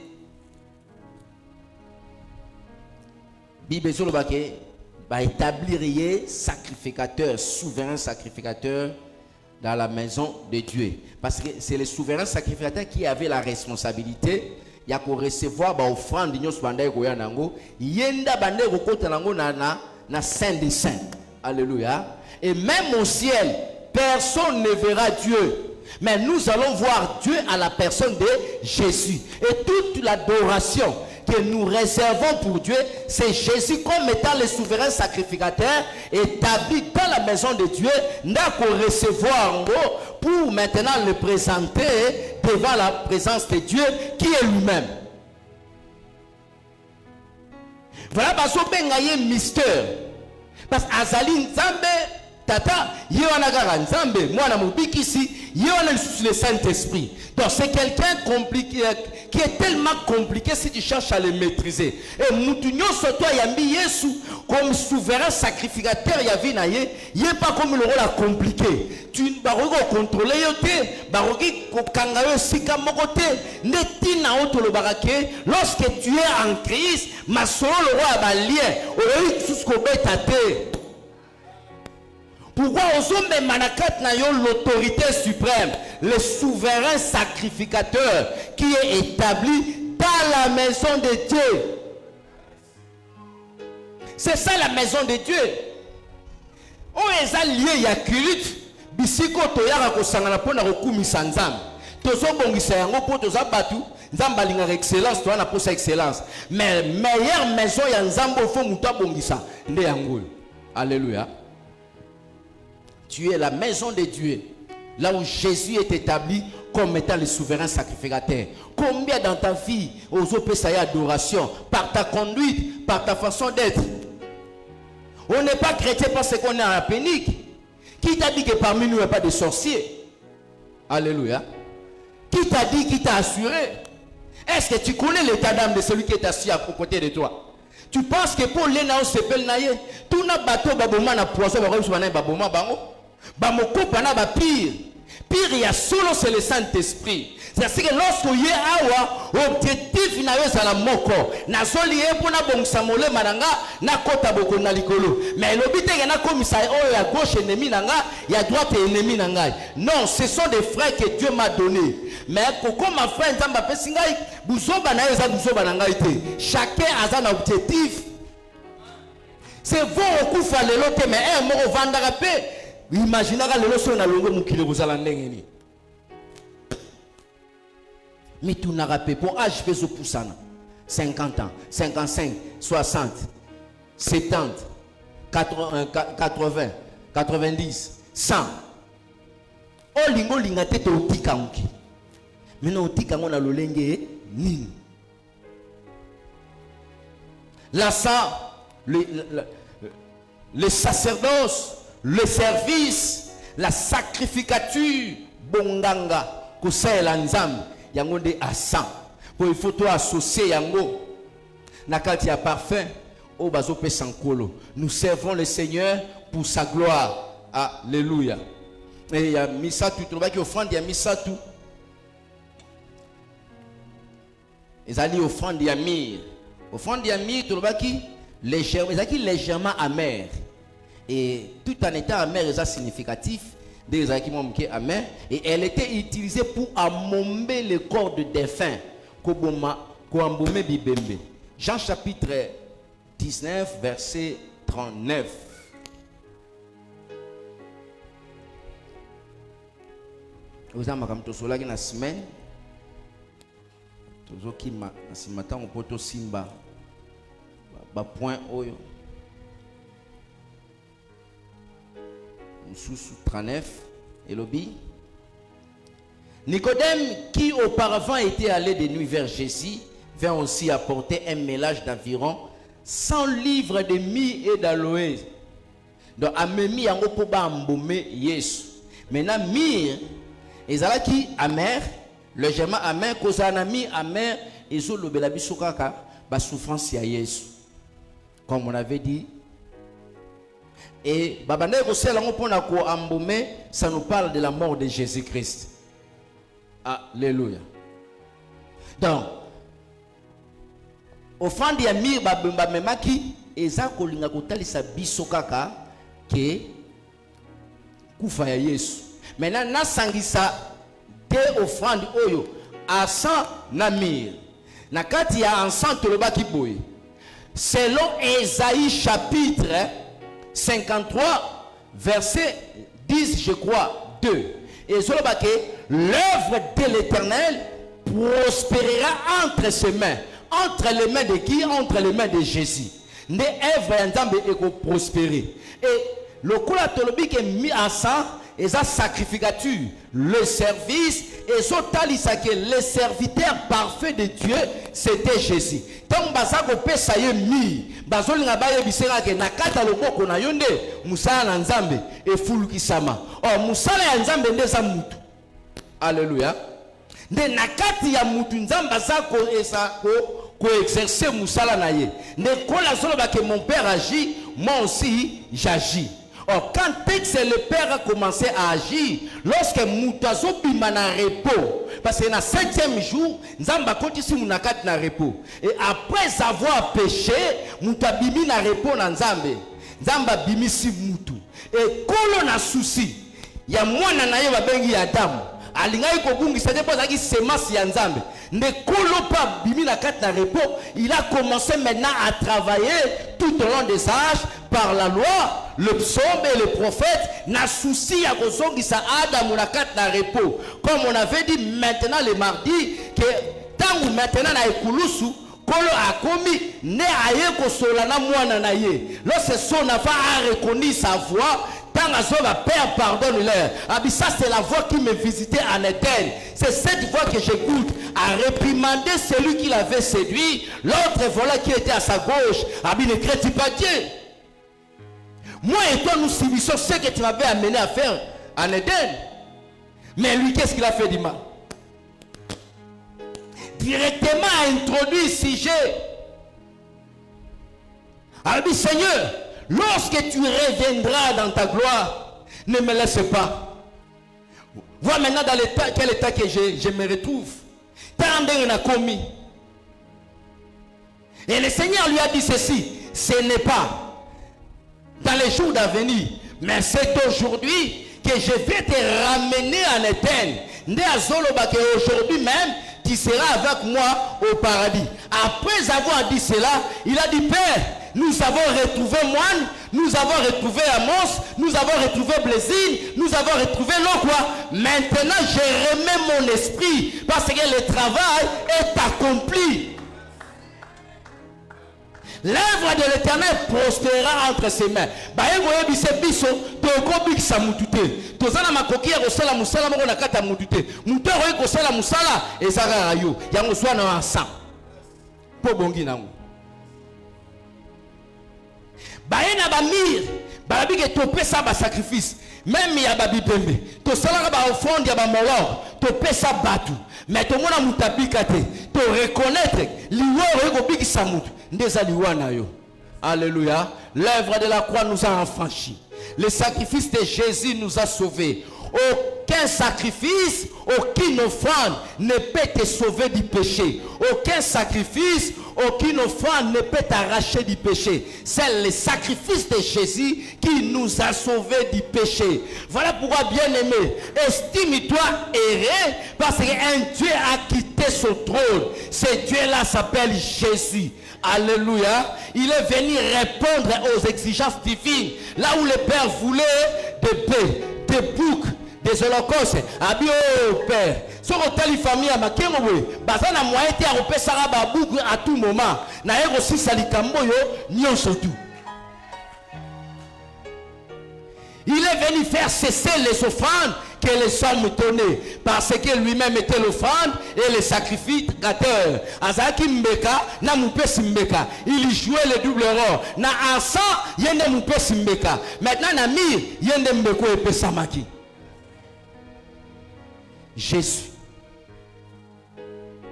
Bible zolobake ba établir sacrificateur, souverain sacrificateur dans la maison de Dieu. Parce que c'est le souverain sacrificateur qui avait la responsabilité ya ko recevoir ba offrande nyos bandaye ko yanango yenda bandaye ko kota nango na saint des saints. Alléluia. Et même au ciel, personne ne verra Dieu. Mais nous allons voir Dieu à la personne de Jésus. Et toute l'adoration que nous réservons pour Dieu, c'est Jésus comme étant le souverain sacrificateur établi dans la maison de Dieu, n'a qu'à recevoir pour maintenant le présenter devant la présence de Dieu qui est lui-même. Voilà parce que mystère. Parce que Azali Nzambe Tata, Yewanagara Nzambe, moi na mubikisi, Yewana le Saint-Esprit. Donc c'est quelqu'un compliqué, qui est tellement compliqué si tu cherches à le maîtriser. Et Moutounio Soto Yambi Yesu, comme souverain sacrificateur Yavinaye, il n'est pas comme le rôle à compliqué. Tu ne contrôler yote, barogi kokangayo sika mokote, netina otolo barake, lorsque tu es en crise, ma solo le roi a balien, ou jusqu'au bétate. Pourquoi on manakat na yo l'autorité suprême, le souverain sacrificateur qui est établi dans la maison de Dieu. C'est ça la maison de Dieu. On est lié ya culte, bisiko toyaka ko sangana pona ko kumisa Nzambe. Tozo bongisa yango po toza batu, Nzamba linga excellence, toi na posa excellence. Mais meilleure maison ya Nzambe fo muta bongisa nde yango. Alléluia. Tu es la maison de Dieu, là où Jésus est établi comme étant le souverain sacrificateur. Combien dans ta vie, aux autres adoration, par ta conduite, par ta façon d'être. On n'est pas chrétien parce qu'on est en panique. Qui t'a dit que parmi nous il n'y a pas de sorciers? Alléluia. Qui t'a dit, qui t'a assuré? Est-ce que tu connais l'état d'âme de celui qui est assis à côté de toi? Tu penses que pour les nains s'appelle naïe? Tout n'a bateau baboma na poisson baboma bango. Bamoko bana ba pire. Pire il y a solo c'est le Saint-Esprit. C'est-à-dire que lorsque il y a awa objectif na yo za la moko na soli e pona bongisa mole mananga na kota boko na likolo. Mais l'obité na komisa o ya gauche ennemi nanga, ya droite ennemi nanga. Non, ce sont des frères que Dieu m'a donné. Mais comme ma frère nzamba pesingai buzoba na yo za buzoba nanga ite. Chacun a un objectif. C'est vous okufa lelo te mais un moko vandaka pe. Imaginez que le son a longo mukile bozala ndenge ni. Mais tu n'as pas pour âge fait ce poussana 50 ans, 55, 60, 70, 80, 90, 100. Oh lingo linga tete otika unki. Maintenant otika ngona lolenge nini. La ça, le sacerdoce, le service, la sacrificature, bonganga, kusela nzambe. Yango de à 100. Pour il faut toi associer yango. Nakati ya parfum au bazo pe sankolo. Nous servons le Seigneur pour sa gloire. Alléluia. Et il y a misa tout le qui offrande il y a misa tout. Ils allaient offrande il y a mire. Offrande il y a mire tout le qui légèrement amer. Et tout en étant amer c'est significatif. Et elle était utilisée pour amomber le corps de défunt. Jean chapitre 19, verset 39. Vous avez vu la semaine. Vous avez vu simba. Point oyo. 39 et lobby. Nicodème qui auparavant était allé de nuit vers Jésus vint aussi apporter un mélange d'environ 100 livres de myrrhe et d'aloès. Donc amemi yango po ba mbomé Yesu. Maintenant myrrhe ezalaki amer, légèrement amer kozana mi amer ezo lobela biso kaka ba souffrance ya Yesu. Comme on avait dit. Et ça nous parle de la mort de Jésus-Christ. Alléluia. Donc, offrande ya mir memaki eza kolinga kotalisa biso kaka ke kufa ya Yesu. Maintenant na sangisa de offrande oyo à 100 na mir. Na kati ya ensemble tolobaki boye. Selon Ésaïe chapitre 53, verset 10, je crois, 2. Et sur le baquet, l'œuvre de l'Éternel prospérera entre ses mains. Entre les mains de qui? Entre les mains de Jésus. Ne œuvre ensemble et prospérer. Et le colatolobique est mis en sang, et sa sacrificature, le service, et son talisa que le serviteur parfait de Dieu, c'était Jésus. Donc, basako pesa ye mi, bazoli nga baye bisera ke nakata loboko na yonde, musala na nzambe, e fulukisama. Oh, musala ya nzambe nde sa mutu. Alléluia. Nde nakati ya mutu nzambe basako esa ko exercer musala na ye. Nde kola solo ba que mon père agit, moi aussi j'agis. Or, quand c'est le Père a commencé à agir, lorsque Moutazo bima na repos, parce que na 7e jour, Nzamba continue munakat na repos. Et après avoir péché, Moutabimi na repos na Nzambe. Nzamba bimi si Moutou. Et kolo na souci, ya mwana na ye babengi Adam. Alingai ko bungi ça dépend zaki semence ya Nzambe. Ne kolo pas bimi na kat na repos, il a commencé maintenant à travailler tout au long des âges par la loi, le psaume et le prophète n'a souci à Gozongi sa Adam na kat na repos. Comme on avait dit maintenant le mardi que tant ou maintenant na ekulusu kolo a commis ne aye ko solana mwana na ye. Lorsque son enfant a reconnu sa voix, tant à son Père pardonne-leur. Ça c'est la voix qui me visitait en Éden. C'est cette voix que j'écoute à réprimander celui qui l'avait séduit. L'autre voilà qui était à sa gauche. Ne crains-tu pas Dieu? Moi et toi nous subissons ce que tu m'avais amené à faire en Éden. Mais lui, qu'est-ce qu'il a fait du mal? Directement introduit le sujet. Alors dit, Seigneur, lorsque tu reviendras dans ta gloire, ne me laisse pas. Vois maintenant dans l'état, quel état que je me retrouve. Tant on a commis. Et le Seigneur lui a dit ceci, ce n'est pas dans les jours d'avenir, mais c'est aujourd'hui que je vais te ramener en éternel. Aujourd'hui même, tu seras avec moi au paradis. Après avoir dit cela, il a dit, Père, nous avons retrouvé Moine, nous avons retrouvé Amos, nous avons retrouvé Blésine, nous avons retrouvé l'Okwa. Maintenant, je remets mon esprit parce que le travail est accompli. L'œuvre de l'Éternel prospérera entre ses mains. Sacrifice. Même il y a babi pembe. To sala ba offrande ya ba molo. To pesa batu. Mais to mona mutabika te. To reconnaître liwo eko bikisa mutu. Ndeza liwa na yo. Alléluia. L'œuvre de la croix nous a affranchis. Le sacrifice de Jésus nous a sauvés. Aucun sacrifice, aucune offrande ne peut te sauver du péché. Aucun sacrifice, aucune offrande ne peut t'arracher du péché. C'est le sacrifice de Jésus qui nous a sauvés du péché. Voilà pourquoi, bien-aimé, estime-toi erré parce qu'un Dieu a quitté son trône. Ce Dieu-là s'appelle Jésus. Alléluia. Il est venu répondre aux exigences divines. Là où le Père voulait des paix, des boucs, des holocaustes. Abi oh Père. Si on a une famille à ma kémowe, bazana moyen te a repé saraba bouc à tout moment. Na ego si salikambo yo nyon surtout. Il est venu faire cesser les offrandes que les hommes donnaient, parce que lui-même était l'offrande et le sacrificateur. Azaki mbeka na mupesi mbeka. Il jouait le double rôle. Na ansa yende mupesi mbeka. Maintenant na mir yende mbeko epesa maki. Jésus.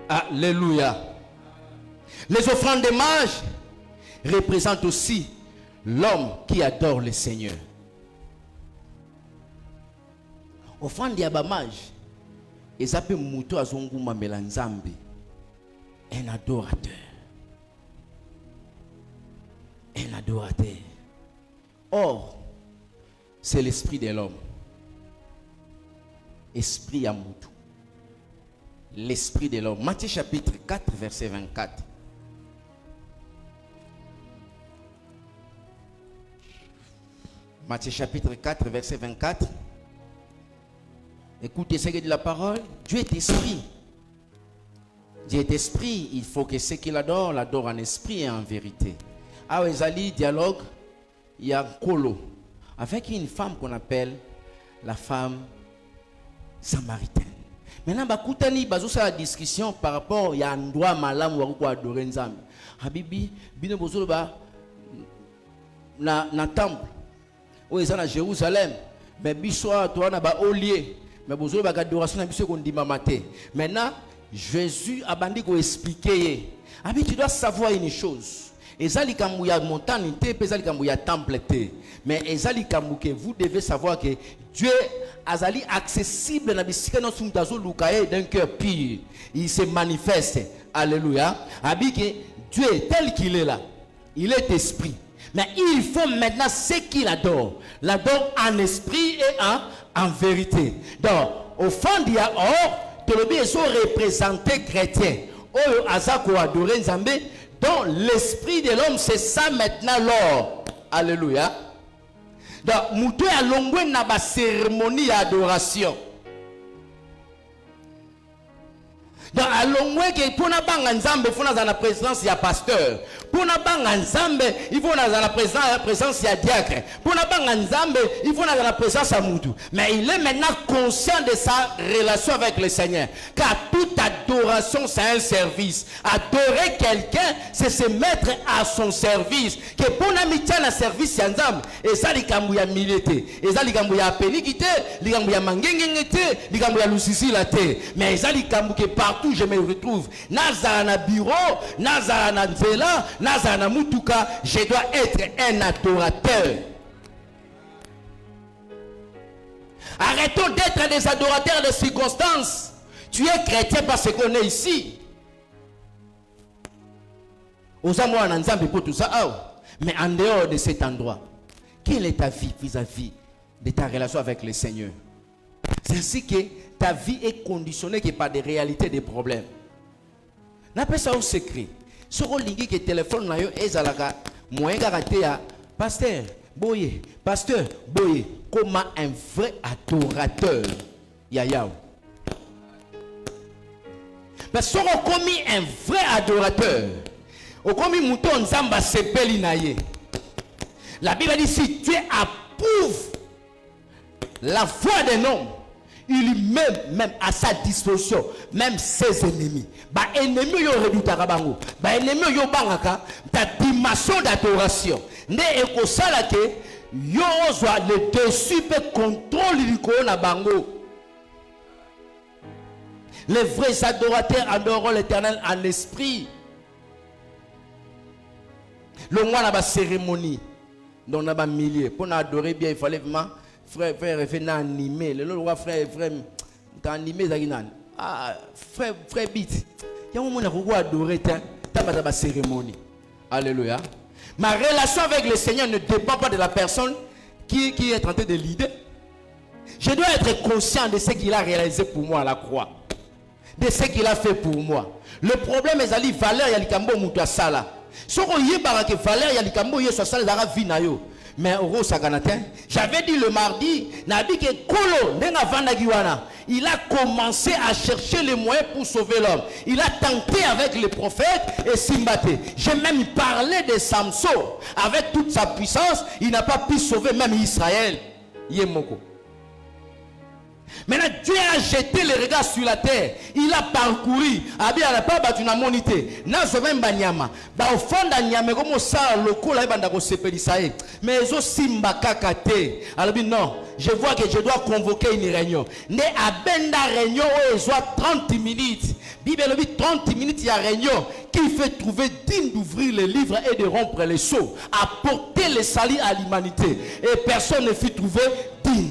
Alléluia. Les offrandes des mages représentent aussi l'homme qui adore le Seigneur. Offrande ya bamage ezape muto azonguma melanzambe, un adorateur. Un adorateur. Or, c'est l'esprit de l'homme. Esprit à muto. L'esprit de l'homme. Matthieu chapitre 4, verset 24. Matthieu chapitre 4, verset 24. Écoutez ce que dit la parole. Dieu est esprit. Dieu est esprit. Il faut que ceux qui l'adorent en esprit et en vérité. Ah, Ezali, dialogue, il y a un colo avec une femme qu'on appelle la femme samaritaine. Maintenant, bakutani bazosa la discussion par rapport il y a un droit malam ou à adorer Nzambe. Habibi, bino bozolo ba na temple. Ou ils sont à Jérusalem. Mais bisoa toi na ba olier. Mais vous avez adoration qu'on dit mamaté. Maintenant, Jésus a bandit pour expliquer. Ah mais tu dois savoir une chose. Ezali kamouya montagne te, ezali kamouya temple te. Mais ezali kamouke, vous devez savoir que Dieu azali accessible na bisika no sumtazo lukae d'un cœur pur. Il se manifeste. Alléluia. Abi que Dieu tel qu'il est là, il est esprit. Mais il faut maintenant ce qu'il adore. L'adore en esprit et en vérité. Donc, au fond il y a Tolobi sont représentés chrétiens. Oyo azako adorer Nzambe. Donc, l'esprit de l'homme, c'est ça maintenant l'or. Alléluia. Donc, moutou a longwe na ba cérémonie d'adoration. Donc, à longwe que pour na banga Nzambe, faut na la présence ya pasteur. Pour na banga nzambe, il faut dans la présence ya diacre. Pour na banga nzambe, il faut dans la présence à Moutou. Mais il est maintenant conscient de sa relation avec le Seigneur. Car toute adoration, c'est un service. Adorer quelqu'un, c'est se mettre à son service. Que pour na mitia na service ya nzambe, et ça likambu ya milité, et ça likambu ya pelikité, likambu ya mangengengete, likambu ya lusisi la te. Mais et ça likambu que partout je me retrouve. Nazara na bureau, nazara na nzela, nazara na mutuka, je dois être un adorateur. Arrêtons d'être des adorateurs de circonstances. Tu es chrétien parce qu'on est ici. Mais en dehors de cet endroit, quelle est ta vie vis-à-vis de ta relation avec le Seigneur? C'est ainsi que ta vie est conditionnée par des réalités, des problèmes. N'appelle ça au secret. Ce qu'on dit que le téléphone est moyen garanti à pasteur Boye, comment un vrai adorateur Yaya. Parce qu'on a commis un vrai adorateur. On a commis mouton Zamba sepeli naye. La Bible dit si tu approuves la foi d'un homme, il met même à sa disposition même ses ennemis. Bah ennemis yo redutaka bango. Bah ennemis yo bangaka ta dimension d'adoration. Ne ekosala ke yo ozwa le dessus pe contrôle likolo na bango. Les vrais adorateurs adorent l'Éternel en esprit. Le mois n'a pas cérémonie. Donc on a pas milliers. Pour adorer bien, il fallait vraiment frère animé. Le roi frère t'as animé ça. Ah frère bit. Il y a un moment où on adorer t'as pas cérémonie. Alléluia. Ma relation avec le Seigneur ne dépend pas de la personne qui est en train de l'idée. Je dois être conscient de ce qu'il a réalisé pour moi à la croix. De ce qu'il a fait pour moi. Le problème est que valeur ya likambo mutu asala. Soko yebara que valeur ya likambo yeso asala dara vie na yo. Mais oro sakanatin, j'avais dit le mardi, n'a dit que Kolo ndenga vanda giwana, il a commencé à chercher les moyens pour sauver l'homme. Il a tenté avec les prophètes et Simbaté. J'ai même parlé de Samson. Avec toute sa puissance, il n'a pas pu sauver même Israël. Yemoko. Maintenant, Dieu a jeté les regards sur la terre. Il a parcouru. Abi a pas battu na monité. Na même banyama. Ba au fond d'anyama comme ça loko la banda ko sepelisae. Mais zo simba kakate. Alors non, je vois que je dois convoquer une réunion. Ne abenda réunion où soit 30 minutes. Bible dit 30 minutes il y a réunion qui fait trouver digne d'ouvrir les livres et de rompre les sceaux, apporter le salut à l'humanité. Et personne ne fut trouvé digne.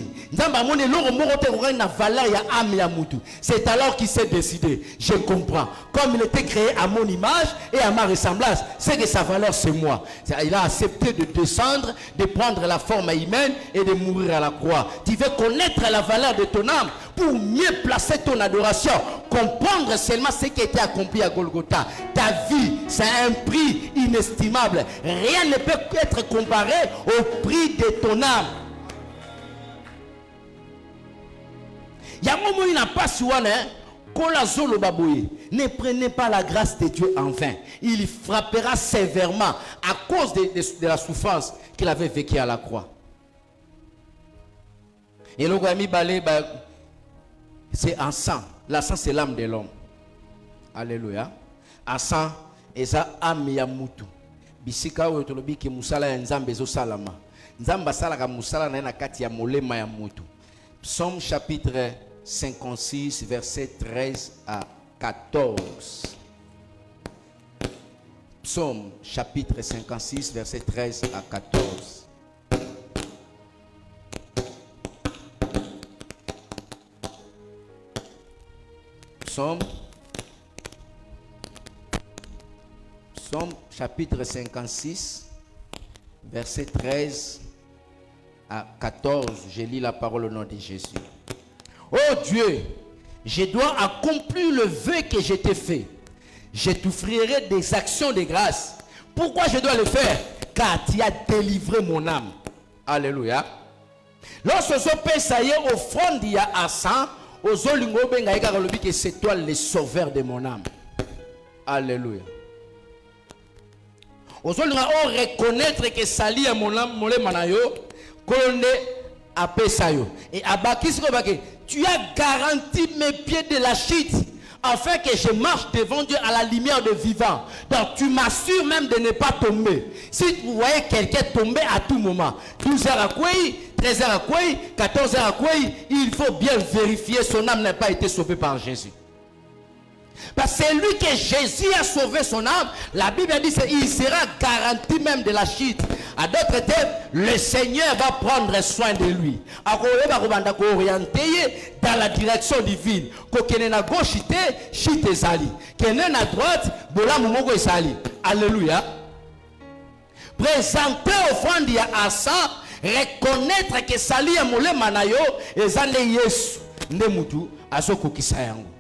C'est alors qu'il s'est décidé. Je comprends. Comme il était créé à mon image et à ma ressemblance, c'est que sa valeur c'est moi. Il a accepté de descendre, de prendre la forme humaine et de mourir à la croix. Tu veux connaître la valeur de ton âme pour mieux placer ton adoration, comprendre seulement ce qui a été accompli à Golgotha. Ta vie, c'est un prix inestimable. Rien ne peut être comparé au prix de ton âme. Il y a un moment où il n'a pas su, ne prenez pas la grâce de Dieu en vain. Il frappera sévèrement à cause de la souffrance qu'il avait vécue à la croix. Et le Gwami Balé, c'est un sang. La sang, c'est l'âme de l'homme. Alléluia. Un sang, et ça, âme ya mutu. Bisika ou tolobi ki musala ya nzambe zo salama. Nzamba sala ka musala na kati ya molema ya mutu. Psaume chapitre 56, verset 13 à 14. Psaume chapitre 56, verset 13 à 14. Psaume chapitre 56, verset 13 à 14. Je lis la parole au nom de Jésus. Oh Dieu, je dois accomplir le vœu que je t'ai fait. Je t'offrirai des actions de grâce. Pourquoi je dois le faire? Car tu as délivré mon âme. Alléluia. Lorsque je pense à offrande il y a à 100, c'est toi le sauveur de mon âme. Alléluia. reconnaître que sali mole manayo kolonde apesayo et abakis ko bake tu as garanti mes pieds de la chute afin que je marche devant Dieu à la lumière de vivant. Donc tu m'assures même de ne pas tomber. Si vous voyez quelqu'un tomber à tout moment, 12h à quoi, 13h à quoi, 14h à quoi, il faut bien vérifier son âme n'a pas été sauvée par Jésus. Parce que c'est lui que Jésus a sauvé son âme. La Bible dit qu'il sera garanti même de la chute. À d'autres termes, le Seigneur va prendre soin de lui. Dans la direction divine. Qu'il à gauche, chute ezali. Qu'il à droite, bola mumoko ezali. Alléluia. Présenter offrande à ça, reconnaître que sali amole manayo ezane Yesu. Ndemutu azoko kisayango.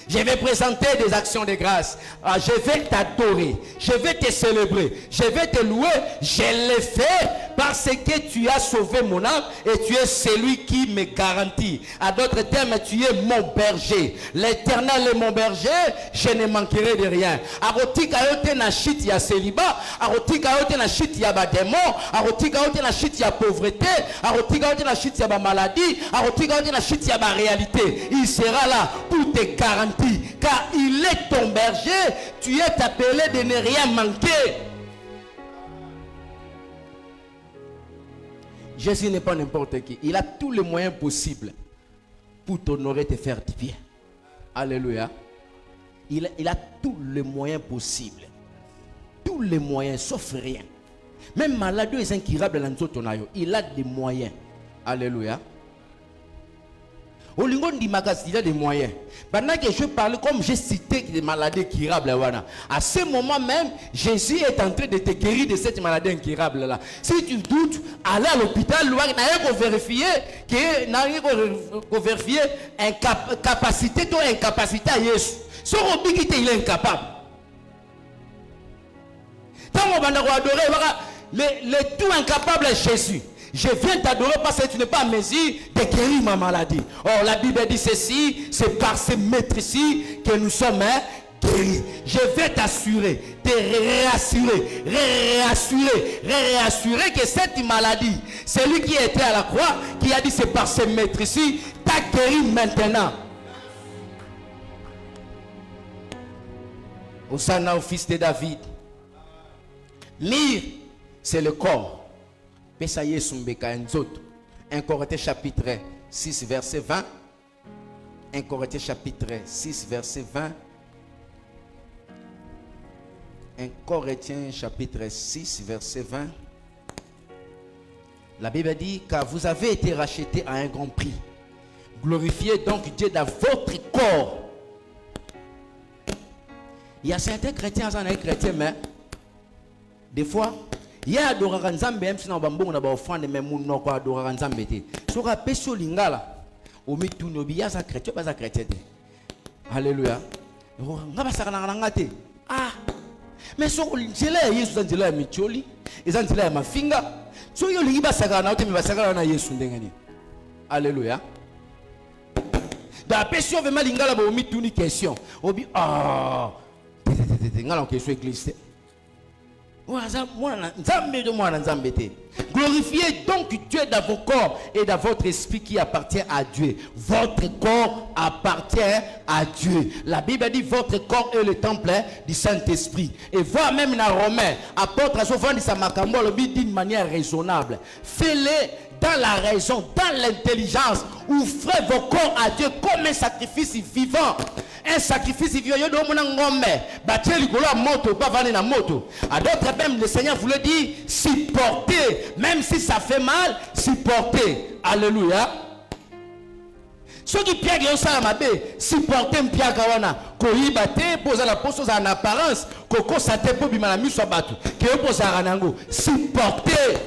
Je vais présenter des actions de grâce. Je vais t'adorer. Je vais te célébrer. Je vais te louer. Je l'ai fait parce que tu as sauvé mon âme et tu es celui qui me garantit. À d'autres termes, tu es mon berger. L'Éternel est mon berger. Je ne manquerai de rien. Arotika yote na shit ya célibat. Arotika yote na shit ya ba démon. Arotika yote na shit ya pauvreté. Arotika yote na shit ya ba maladie. Arotika yote na shit ya ba réalité. Il sera là pour te garantir. Car il est ton berger, tu es appelé de ne rien manquer. Jésus n'est pas n'importe qui. Il a tous les moyens possibles pour t'honorer, te faire du bien. Alléluia. Il a tous les moyens possibles. Tous les moyens, sauf rien. Même maladie est incurable dans notre tonayo. Il a des moyens. Alléluia. Au lingon di magas, il a des moyens. Pendant que je parle, comme j'ai cité des maladies incurables, à ce moment même, Jésus est en train de te guérir de cette maladie incurable là. Si tu doutes, allez à l'hôpital, n'a vérifier que vérifier incapacité ou incapacité à Jésus. Si on dit qu'il est incapable. Tant qu'on va adorer, le tout incapable est Jésus. Je viens t'adorer parce que tu n'es pas en mesure de guérir ma maladie. Or, la Bible dit ceci, c'est par ce maître-ci que nous sommes guéris. Je vais t'assurer, te réassurer que cette maladie, c'est lui qui était à la croix, qui a dit c'est par ce maître-ci, t'as guéri maintenant. Hosanna au fils de David. Mire, c'est le corps. 1 Corinthiens chapitre 6 verset 20. 1 Corinthiens chapitre 6 verset 20. 1 Corinthiens chapitre 6 verset 20. La Bible dit car vous avez été rachetés à un grand prix. Glorifiez donc Dieu dans votre corps. Il y a certains chrétiens, mais des fois il y a des gens qui sont en train de se faire. Alléluia. Ah, mais si vous alléluia. Glorifiez donc Dieu dans vos corps et dans votre esprit qui appartient à Dieu. Votre corps appartient à Dieu. La Bible dit votre corps est le temple du Saint-Esprit. Et voir même dans Romains, apôtre à souvent dit ça d'une manière raisonnable. Fais-le dans la raison, dans l'intelligence. Ouvrez vos corps à Dieu comme un sacrifice vivant. Un sacrifice vivant. À d'autres même, le Seigneur voulait dire supporter. Même si ça fait mal, supporter. Alléluia. Ceux qui piègent ça ma bé, supporter un piagawana. Koibate, poser la pose en apparence. Koko sate po bimana miso batu. Que pose à ranango. Supporter.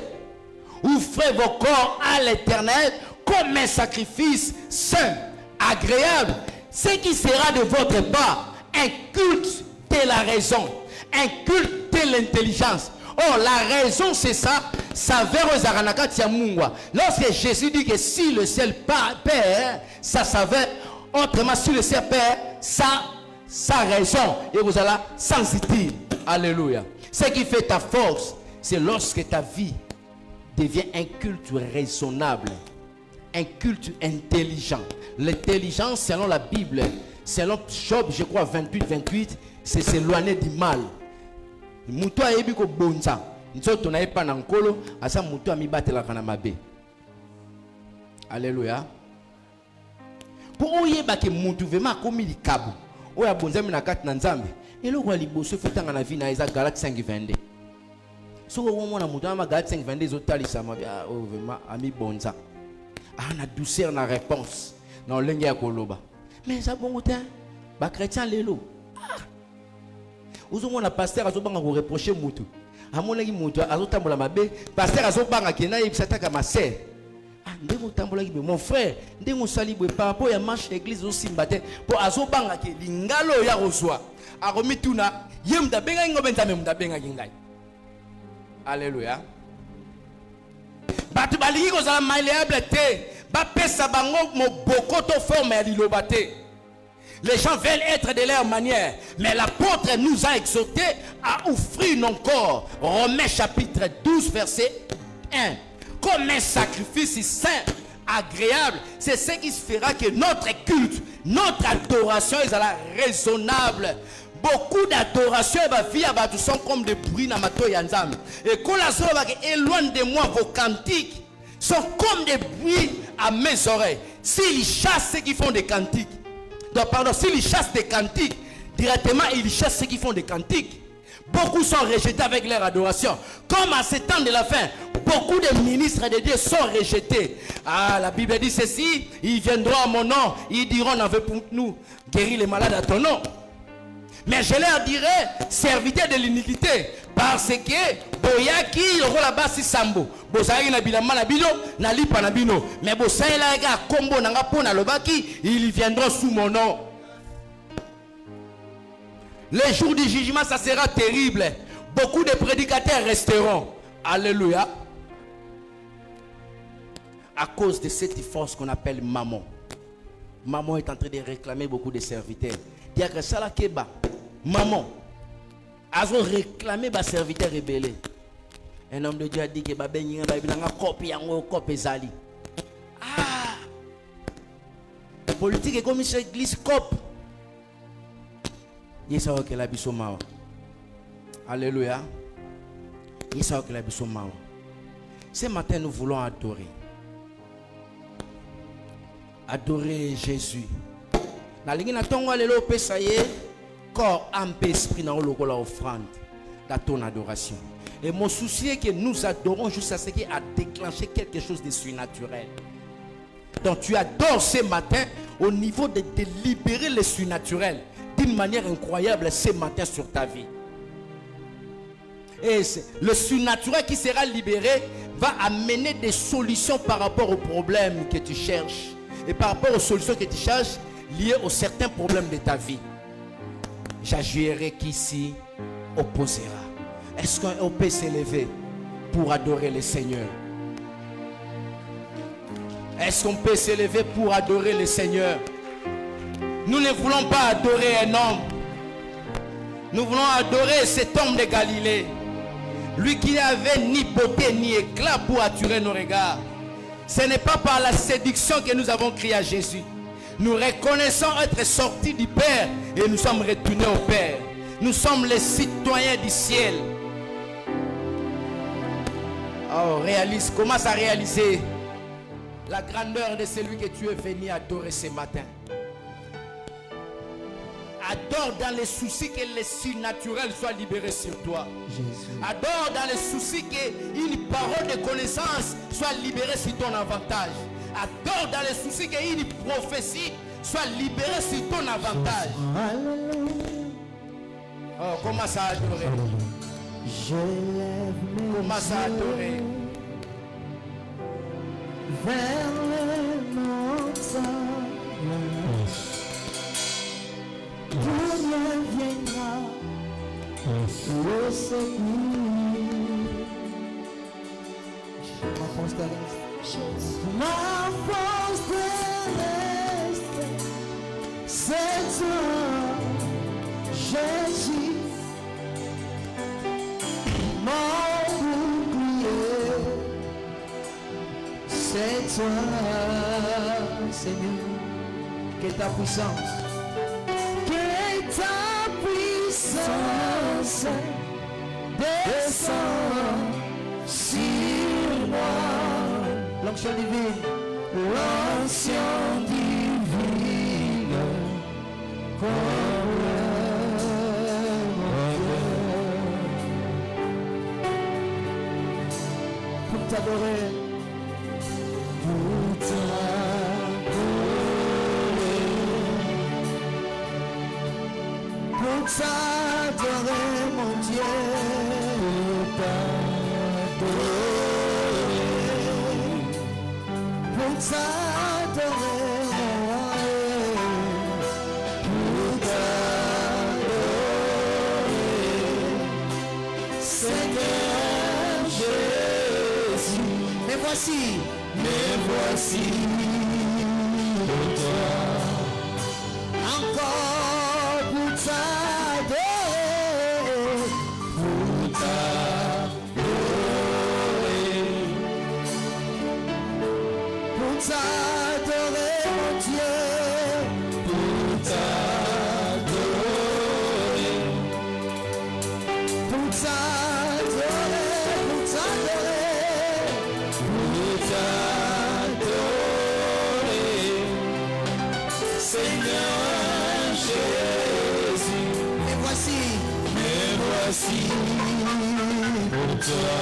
Ouvrez vos corps à l'Éternel comme un sacrifice saint, agréable. Ce qui sera de votre part un culte de la raison, un culte de l'intelligence. Oh, la raison c'est ça. Ça verra aux aranaka tiamungwa. Lorsque Jésus dit que si le ciel perd, ça savait. Autrement, si le ciel perd, ça sans raison et vous allez sensitive. Alléluia. Ce qui fait ta force, c'est lorsque ta vie devient un culte raisonnable, un culte intelligent. L'intelligence, selon la Bible, selon Job, je crois 28, c'est s'éloigner du mal. Muto ayebi ko bonza. Nzoto na epa na nkolo, asa muto amibatela kana mabe. Alléluia. Pour oyeba ke mutu vema komi likabu. Oya bonzami na kati na nzambe. Eloko ya liboso fetanga na vie na eza Galate 5:22. Soko womona mutu ama Galate 5:22 zotalisa mabe vema ami bonza. Na douceur na réponse. Na olenge ya koloba. Mais ça bon te ba chrétien lelo. Uzomona pasteur azobanga ko reprocher mutu. Amonaki mutu azotambola mabe, pasteur azobanga kena yebisataka maser. Ndenge otambolaki be mon frère, ndenge osali boye par rapport ya marche l'église osimba te, po azobanga ke lingalo ya kozwa. Akomi tuna, ye muta benga ngobe nzambe muta benga ngai. Alléluia. Batu balingi kozala malléable te, ba pesa bango moboko to forme ya liloba te. Les gens veulent être de leur manière, mais l'apôtre nous a exhortés à offrir nos corps. Romains chapitre 12 verset 1. Comme un sacrifice saint, agréable, c'est ce qui se fera que notre culte, notre adoration est raisonnable. Beaucoup d'adoration sont comme des bruits dans ma toyanzam. Et quand la soeur éloigne de moi vos cantiques, sont comme des bruits à mes oreilles. S'ils chassent ceux qui font des cantiques, donc pardon, s'ils chassent des cantiques, directement ils chassent ceux qui font des cantiques. Beaucoup sont rejetés avec leur adoration. Comme à ce temps de la fin, beaucoup de ministres de Dieu sont rejetés. La Bible dit ceci, ils viendront à mon nom, ils diront, on veut pour nous guérir les malades à ton nom. Mais je leur dirai, serviteurs de l'iniquité, parce que boyaki lokola basi sambo, bozaki na bilamba na bino, na lipa na bino, mais bosaela ega kombo nanga pona lobaki, ils viendront sous mon nom. Les jours du jugement, ça sera terrible. Beaucoup de prédicateurs resteront. Alléluia. À cause de cette force qu'on appelle maman. Maman est en train de réclamer beaucoup de serviteurs. Dire que ça là keba. Maman a réclamé des serviteurs rebelles. Un homme de Dieu a dit que il y a une copie ezali. La politique est comme une église cop. Alléluia. Ce matin, nous voulons adorer. Adorer Jésus. Corps, âme, esprit, dans l'offrande, dans ton adoration. Et mon souci est que nous adorons jusqu'à ce qu'il a déclenché quelque chose de surnaturel. Donc tu adores ce matin au niveau de libérer le surnaturel d'une manière incroyable ce matin sur ta vie. Et le surnaturel qui sera libéré va amener des solutions par rapport aux problèmes que tu cherches et par rapport aux solutions que tu cherches liées aux certains problèmes de ta vie. J'agirai qu'ici opposera. Est-ce qu'on peut s'élever pour adorer le Seigneur? Est-ce qu'on peut s'élever pour adorer le Seigneur? Nous ne voulons pas adorer un homme. Nous voulons adorer cet homme de Galilée. Lui qui n'avait ni beauté ni éclat pour attirer nos regards. Ce n'est pas par la séduction que nous avons crié à Jésus. Nous reconnaissons être sortis du Père et nous sommes retournés au Père. Nous sommes les citoyens du ciel. Oh, commence à réaliser la grandeur de celui que tu es venu adorer ce matin. Adore dans les soucis que le surnaturel soit libéré sur toi. Jésus. Adore dans les soucis qu'une parole de connaissance soit libérée sur ton avantage. Adore dans les soucis qu'une prophétie soit libérée sur ton avantage. Oh, commence à adorer. Commence à adorer. Vers les montagnes. Tout viendra le secours. Ma force terrestre. Ma force terrestre, c'est toi. c'est toi, Seigneur. Que ta puissance, descend sur moi. L'onction divine, pour t'adorer, pour t'adorer, mon Dieu, pour t'adorer, pour t'adorer, Seigneur Jésus. Mais voici pour toi, encore pour t'adorer, pour t'adorer, mon Dieu, pour t'adorer, pour t'adorer, pour t'adorer, Seigneur Jésus. Et voici pour toi,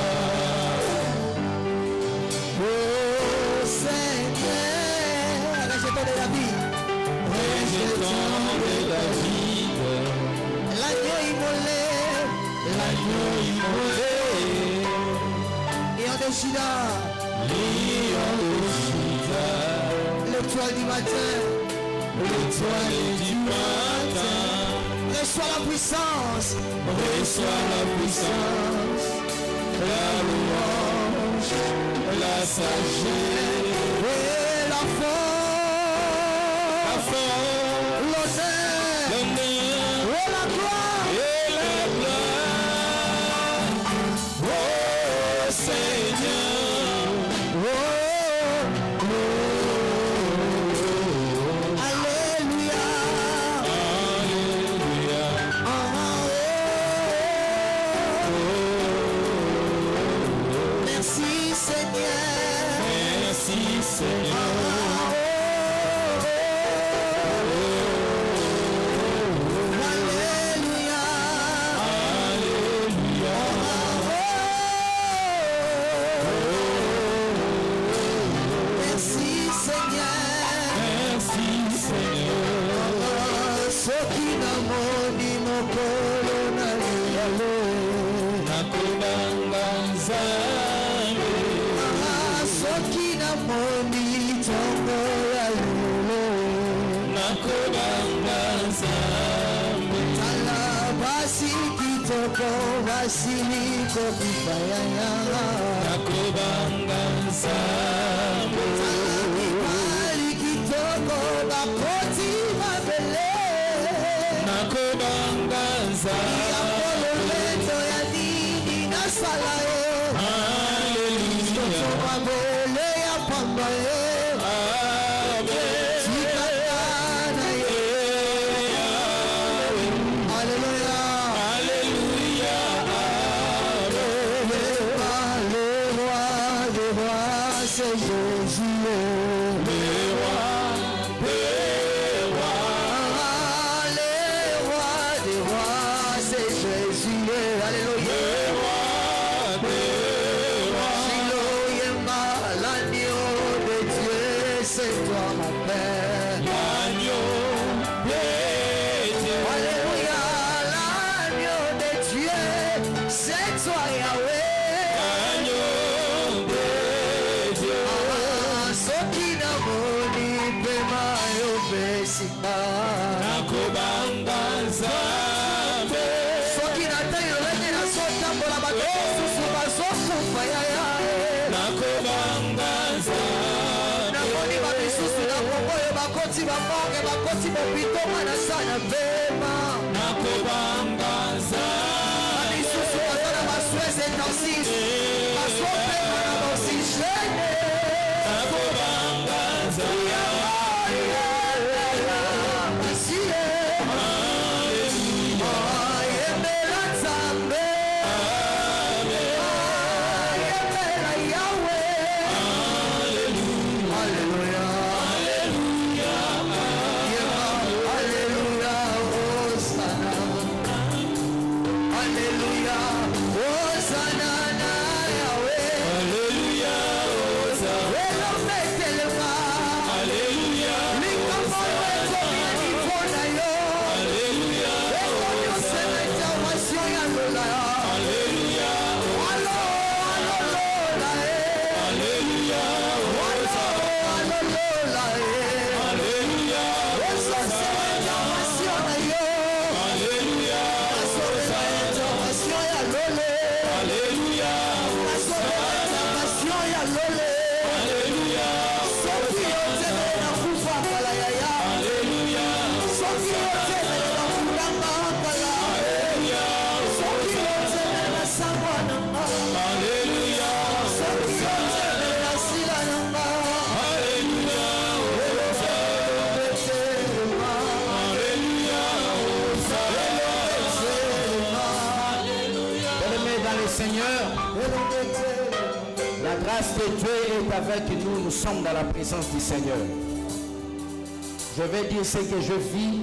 oh Seigneur, rejetant de la vie, l'agneau immolé, et en décidant, l'étoile du matin, reçois la puissance, la louange, la sagesse et la force, l'honneur et la gloire, oh Seigneur, alléluia, merci Seigneur. Alléluia. Merci Seigneur. Soki na moni mokolo na lelo nakobanga nzambe. Soki na moni tongo ya lelo nakobanga nzambe. Tala basi kitoko basili kopipa ya nyanga nakobanga nzambe. Tala mibali kitoko bakoti mabele nakobanga nzambe. Ya pololeto ya nini nasala yo. Hallelujah. Mabele ya pamba yo. Nakobanga La grâce de Dieu est avec nous, nous sommes dans la présence du Seigneur. Je vais dire ce que je vis.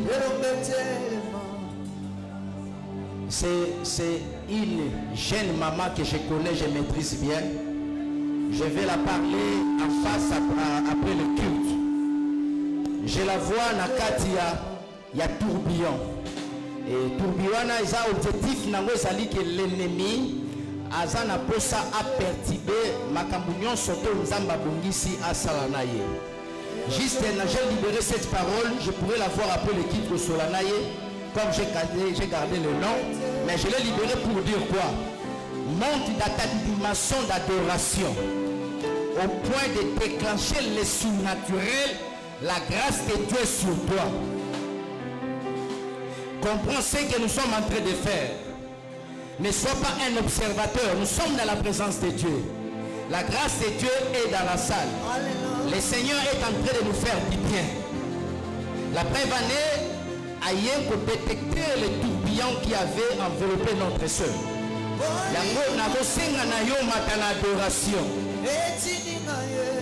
C'est une jeune maman que je connais, je maîtrise bien. Je vais la parler en face après le culte. Je la vois dans Katia, il y a tourbillon. Et tourbillon, il y a objectif que l'ennemi Azana posa a perturbé Makambunion Soto Nzamba Bungisi à Salanaye. Juste j'ai libéré cette parole, je pourrais la voir après le titre Solanaye, comme j'ai gardé le nom, mais je l'ai libéré pour dire quoi? Monte dans ta dimension d'adoration, au point de déclencher le surnaturel, la grâce de Dieu sur toi. Comprends ce que nous sommes en train de faire. Ne sois pas un observateur, nous sommes dans la présence de Dieu. La grâce de Dieu est dans la salle. Le Seigneur est en train de nous faire du bien. La preuve année a eu pour détecter les tourbillons qui avaient enveloppé notre soeur.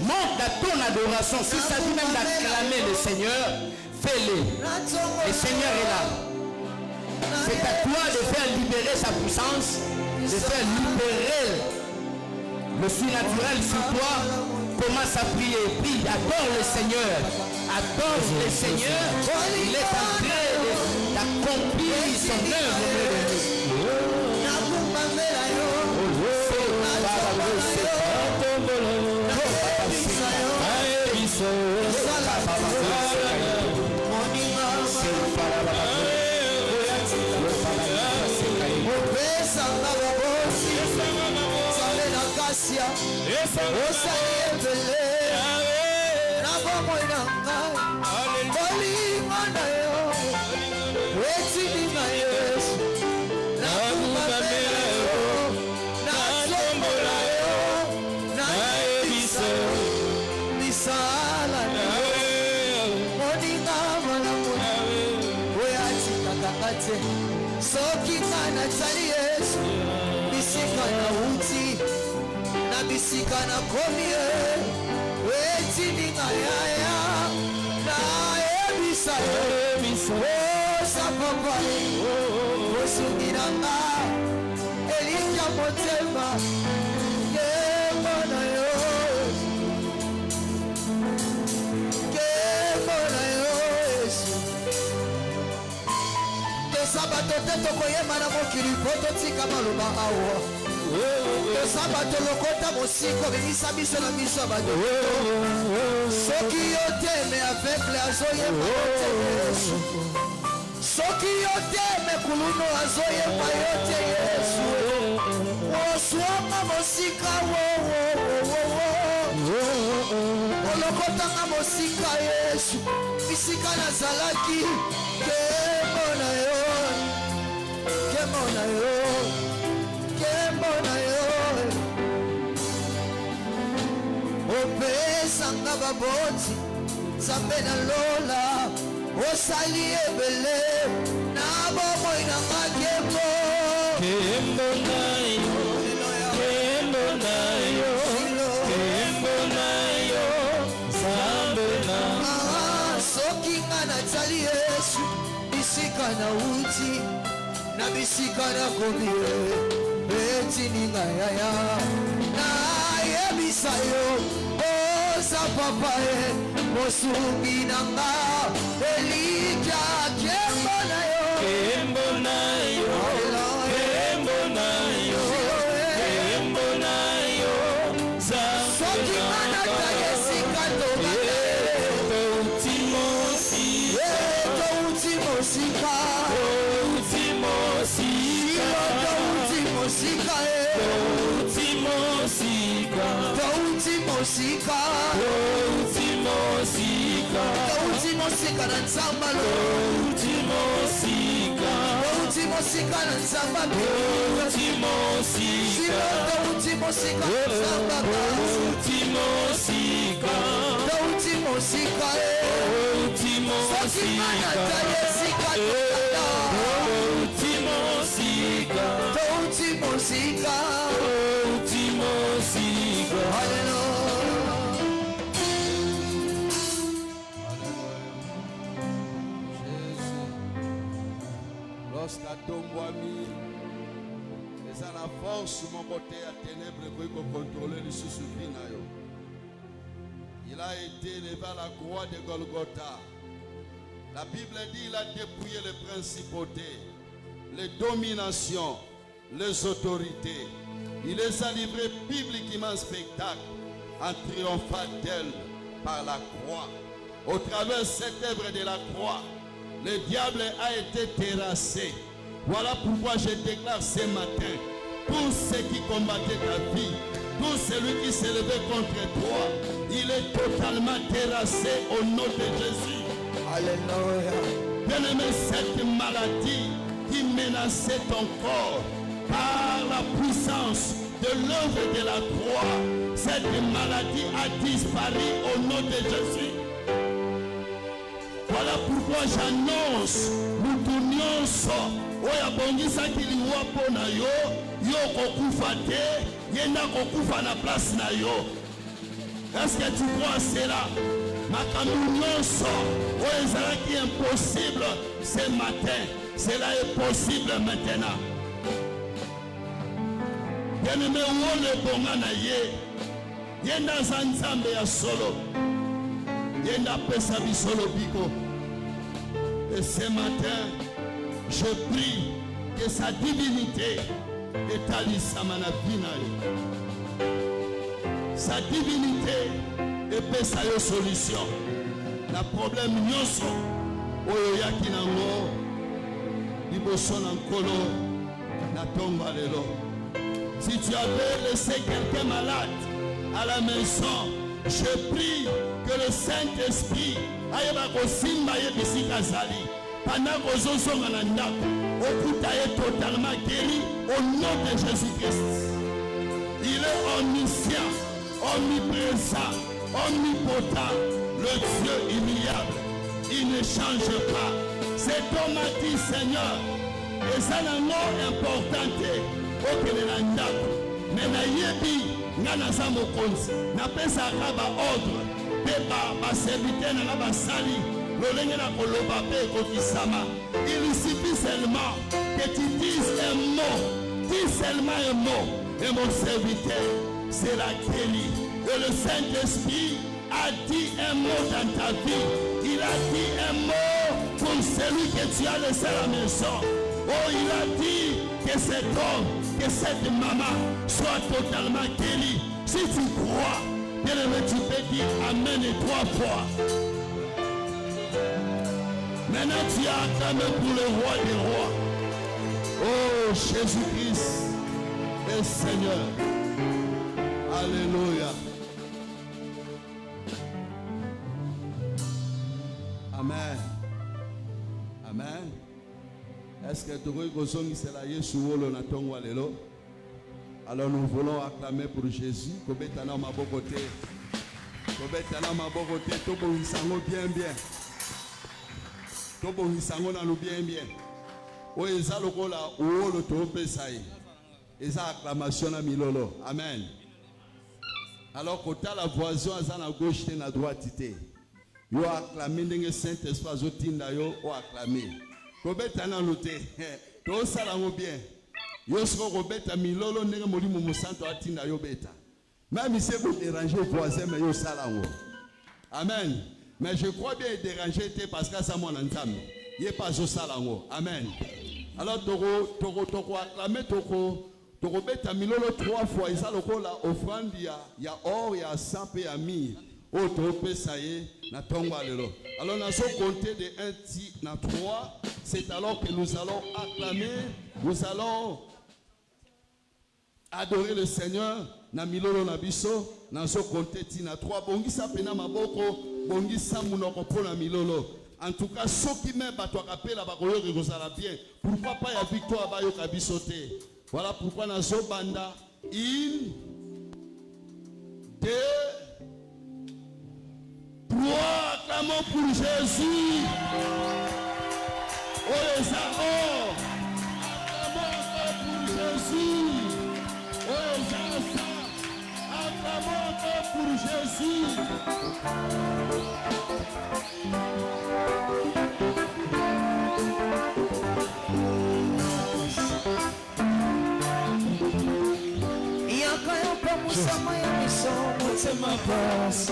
Monte dans ton adoration. Si ça dit même d'acclamer le Seigneur, fais-le. Le Seigneur est là. C'est à toi de faire libérer sa puissance, de faire libérer le surnaturel sur toi. Commence à prier, prie, adore le Seigneur. Adore le Seigneur. Il est en train d'accomplir son œuvre. Soki kana tsali Yesu bisika na uti na bisika na komie weti ningaya na ebisa sapapa osungiranga elikya motema kemona yo Yesu Sabato teto koyema na mokili poto tika maloba awa to sabato lokota mosiko bimisa biso na biso abado soki yoteme aveugle azoyeba yote Yesu soki yoteme kuluno azoyeba yote Yesu oswama mosika olokotanga mosika Yesu bisika nazalaki kemona yo opesanga baboti nzambe na lola osali ebele na bomoi na makembo soki nga natali Yesu bisika na uti na bisika na komi tininga yaya nayebisa yo oza papa ye mosungi nanga elikya kembo na yo kembo na yo kembo na yo kembo na yo soki mana tayesika tobaka touti mosika touti mosika touti mosika touti mosika touti mosika touti mosika touti mosika touti mosika na nzamba touti mosika touti mosika na nzamba touti mosika touti mosika na nzamba touti mosika touti mosika touti soki mana mosika tayesika tobaka touti mosika touti mosika touti mosika Lorsqu'atombwami eza na force moko te ya ténèbre ekoki kokontrole lisusu vi na yo. Il a été élevé à la croix de Golgotha. La Bible dit il a dépouillé les principautés, les dominations, les autorités. Il les a livrés publiquement en spectacle en triomphant d'elles par la croix. Au travers de cette œuvre de la croix, le diable a été terrassé. Voilà pourquoi je déclare ce matin, tous ceux qui combattaient ta vie, tout celui qui s'est levé contre toi, il est totalement terrassé au nom de Jésus. Alléluia. Bien-aimé, cette maladie qui menaçait ton corps, par la puissance de l'œuvre de la croix, cette maladie a disparu au nom de Jésus. Voilà pourquoi j'annonce, nous tournions ça. Oya bongisa kiliwa pona yo, yo kokufa te, yenda kokufa na place na yo. Est-ce que tu crois à cela? Makambi nyonso, oya ezalaki impossible ce matin, cela est possible maintenant. Bien-aimé, wole bonga na ye, yenda za nzambe ya solo, yenda pesa bisolo biko. Et ce matin, je prie que sa divinité étalisse na vie na yo. Sa divinité epesa yo solution na problème nyonso oyo yaki nango liboso na nkolo na tomba lelo. Si tu avais laissé quelqu'un malade à la maison, je prie que le Saint-Esprit ayeba kosimba ye bisika zali pendant kozozonga na ndako okuta ye totalement guéri au nom de Jésus-Christ. Il est omniscient, omniprésent, omnipotent, le Dieu immuable. Il ne change pas. Cet homme a dit, Seigneur, et ça n'a pas important okele na ndako mais nayebi nga naza mokonzi napesaka baordre mpe baserviter nanga basali lolenge na koloba mpe ekokisama. Il suffit seulement que tu dises un mot, dis seulement un mot et mon serviteur sera guéri. Et le Saint-Esprit a dit un mot dans ta vie. Il a dit un mot pour celui que tu as laissé à la maison. Oh, il a dit que cet homme, que cette maman soit totalement guérie. Si tu crois, bien-aimé, tu peux dire Amen et 3 fois. Maintenant, tu as acclamé pour le roi des rois. Oh, Jésus-Christ est Seigneur. Alléluia. Amen. Amen. Est-ce que tu veux que c'est la Yesu wolo na tongo lelo? Alors nous voulons acclamer pour Jésus. Kobetana mabokote. Kobetana mabokote. Tobo hisango bien bien. Tobo hisango na lu bien bien. O eza lokola wolo to pesai. Eza acclamation na milolo. Amen. Alors kota la voisin aza na gauche te na droite te. Yo acclamer ndenge Saint-Esprit azotinda yo o acclamer. Kobetana lute. To salango bien. Yo soko kobeta milolo ndenge molimo mosanto atinda yo beta. Même si vous dérangez voisin mais yo salango. Amen. Mais je crois bien déranger parce que ça mon entame. Yé pas au salango. Amen. Alors toko acclamer toko beta milolo 3 fois isa lokola offrande ya or ya sang pe ya mi. O to pesa ye na tonga lelo. Alors nous allons compter de 1 na 3, c'est alors que nous allons acclamer, nous allons adorer le Seigneur na milolo na biso, na so compter tina 3 bongisa pena maboko, bongisa munoko pona milolo. En tout cas, ceux qui même bato akapela bakoyo kozala bien. Pourquoi pas ya victoire ba yo kabisote. Voilà pourquoi na so banda 1 2 3, clamons pour Jésus. Oh les amours, acclamons pour Jésus. Oh les enfants, acclamons pour Jésus. Motema passe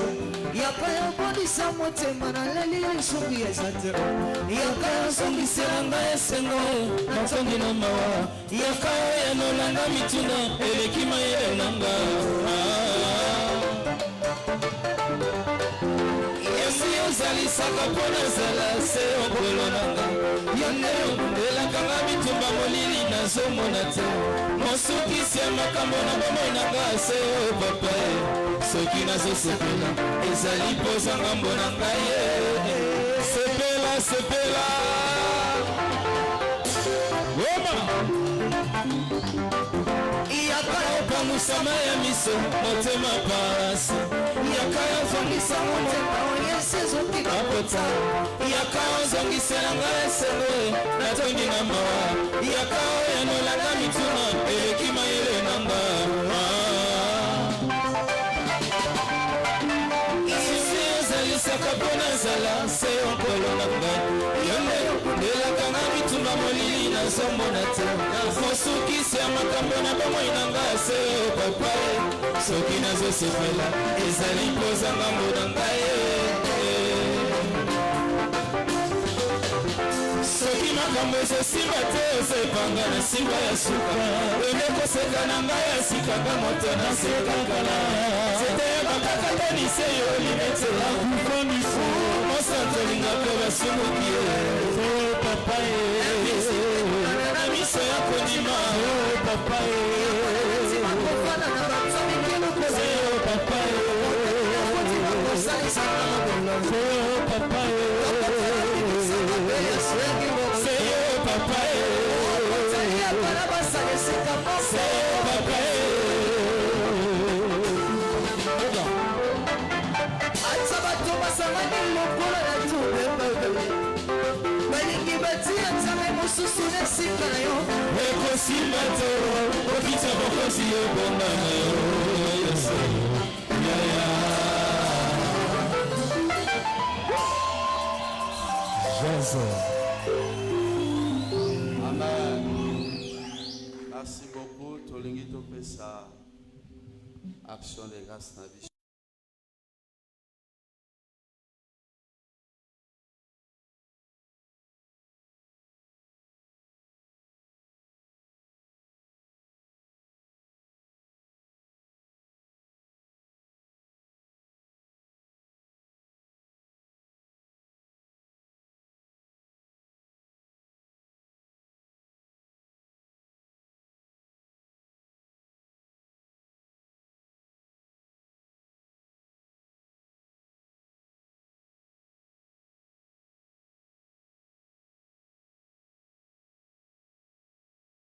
yakaya kodisa motema na leli sungi ezate yakaya sungi seranga esengo na tongi na mawa yakaya yanolanga mituna elekima yelenanga Yesi ozalisaka pona zala se okolonanga yone elakanga mitumba molili na zomona te mosukisi ya makambo na bomonanga se o papa soki nazosepela ezali poza ngambo na ngai sepela sepela iyaka opangusama ya miso motema pasi iyaka ozongisa motema oyesi ezokikapota iyaka ozongisela ngai esengo natongi na mawa iyaka oyanolanga mituna eleki mayele na nga ezalisaka mpona zala se okolo na ngai yonde elakanga mituna molili nazomona te mosukisi ya makambo na bomoi na ngai se papa soki nazosepela ezali mpoza ngambo na ngai soki makambo ezosimba te ozepanga na simba ya suka ende koseka na ngai asikaka moto nasekakala sete bakakatanise yo limete akufamisu mosantolinga mpe basumuki papa na miso ya kondima papa ekosimba to okita bokosi yobonga na yo yesu Amen. Merci beaucoup. Tolingi topesa action de grâce na vie.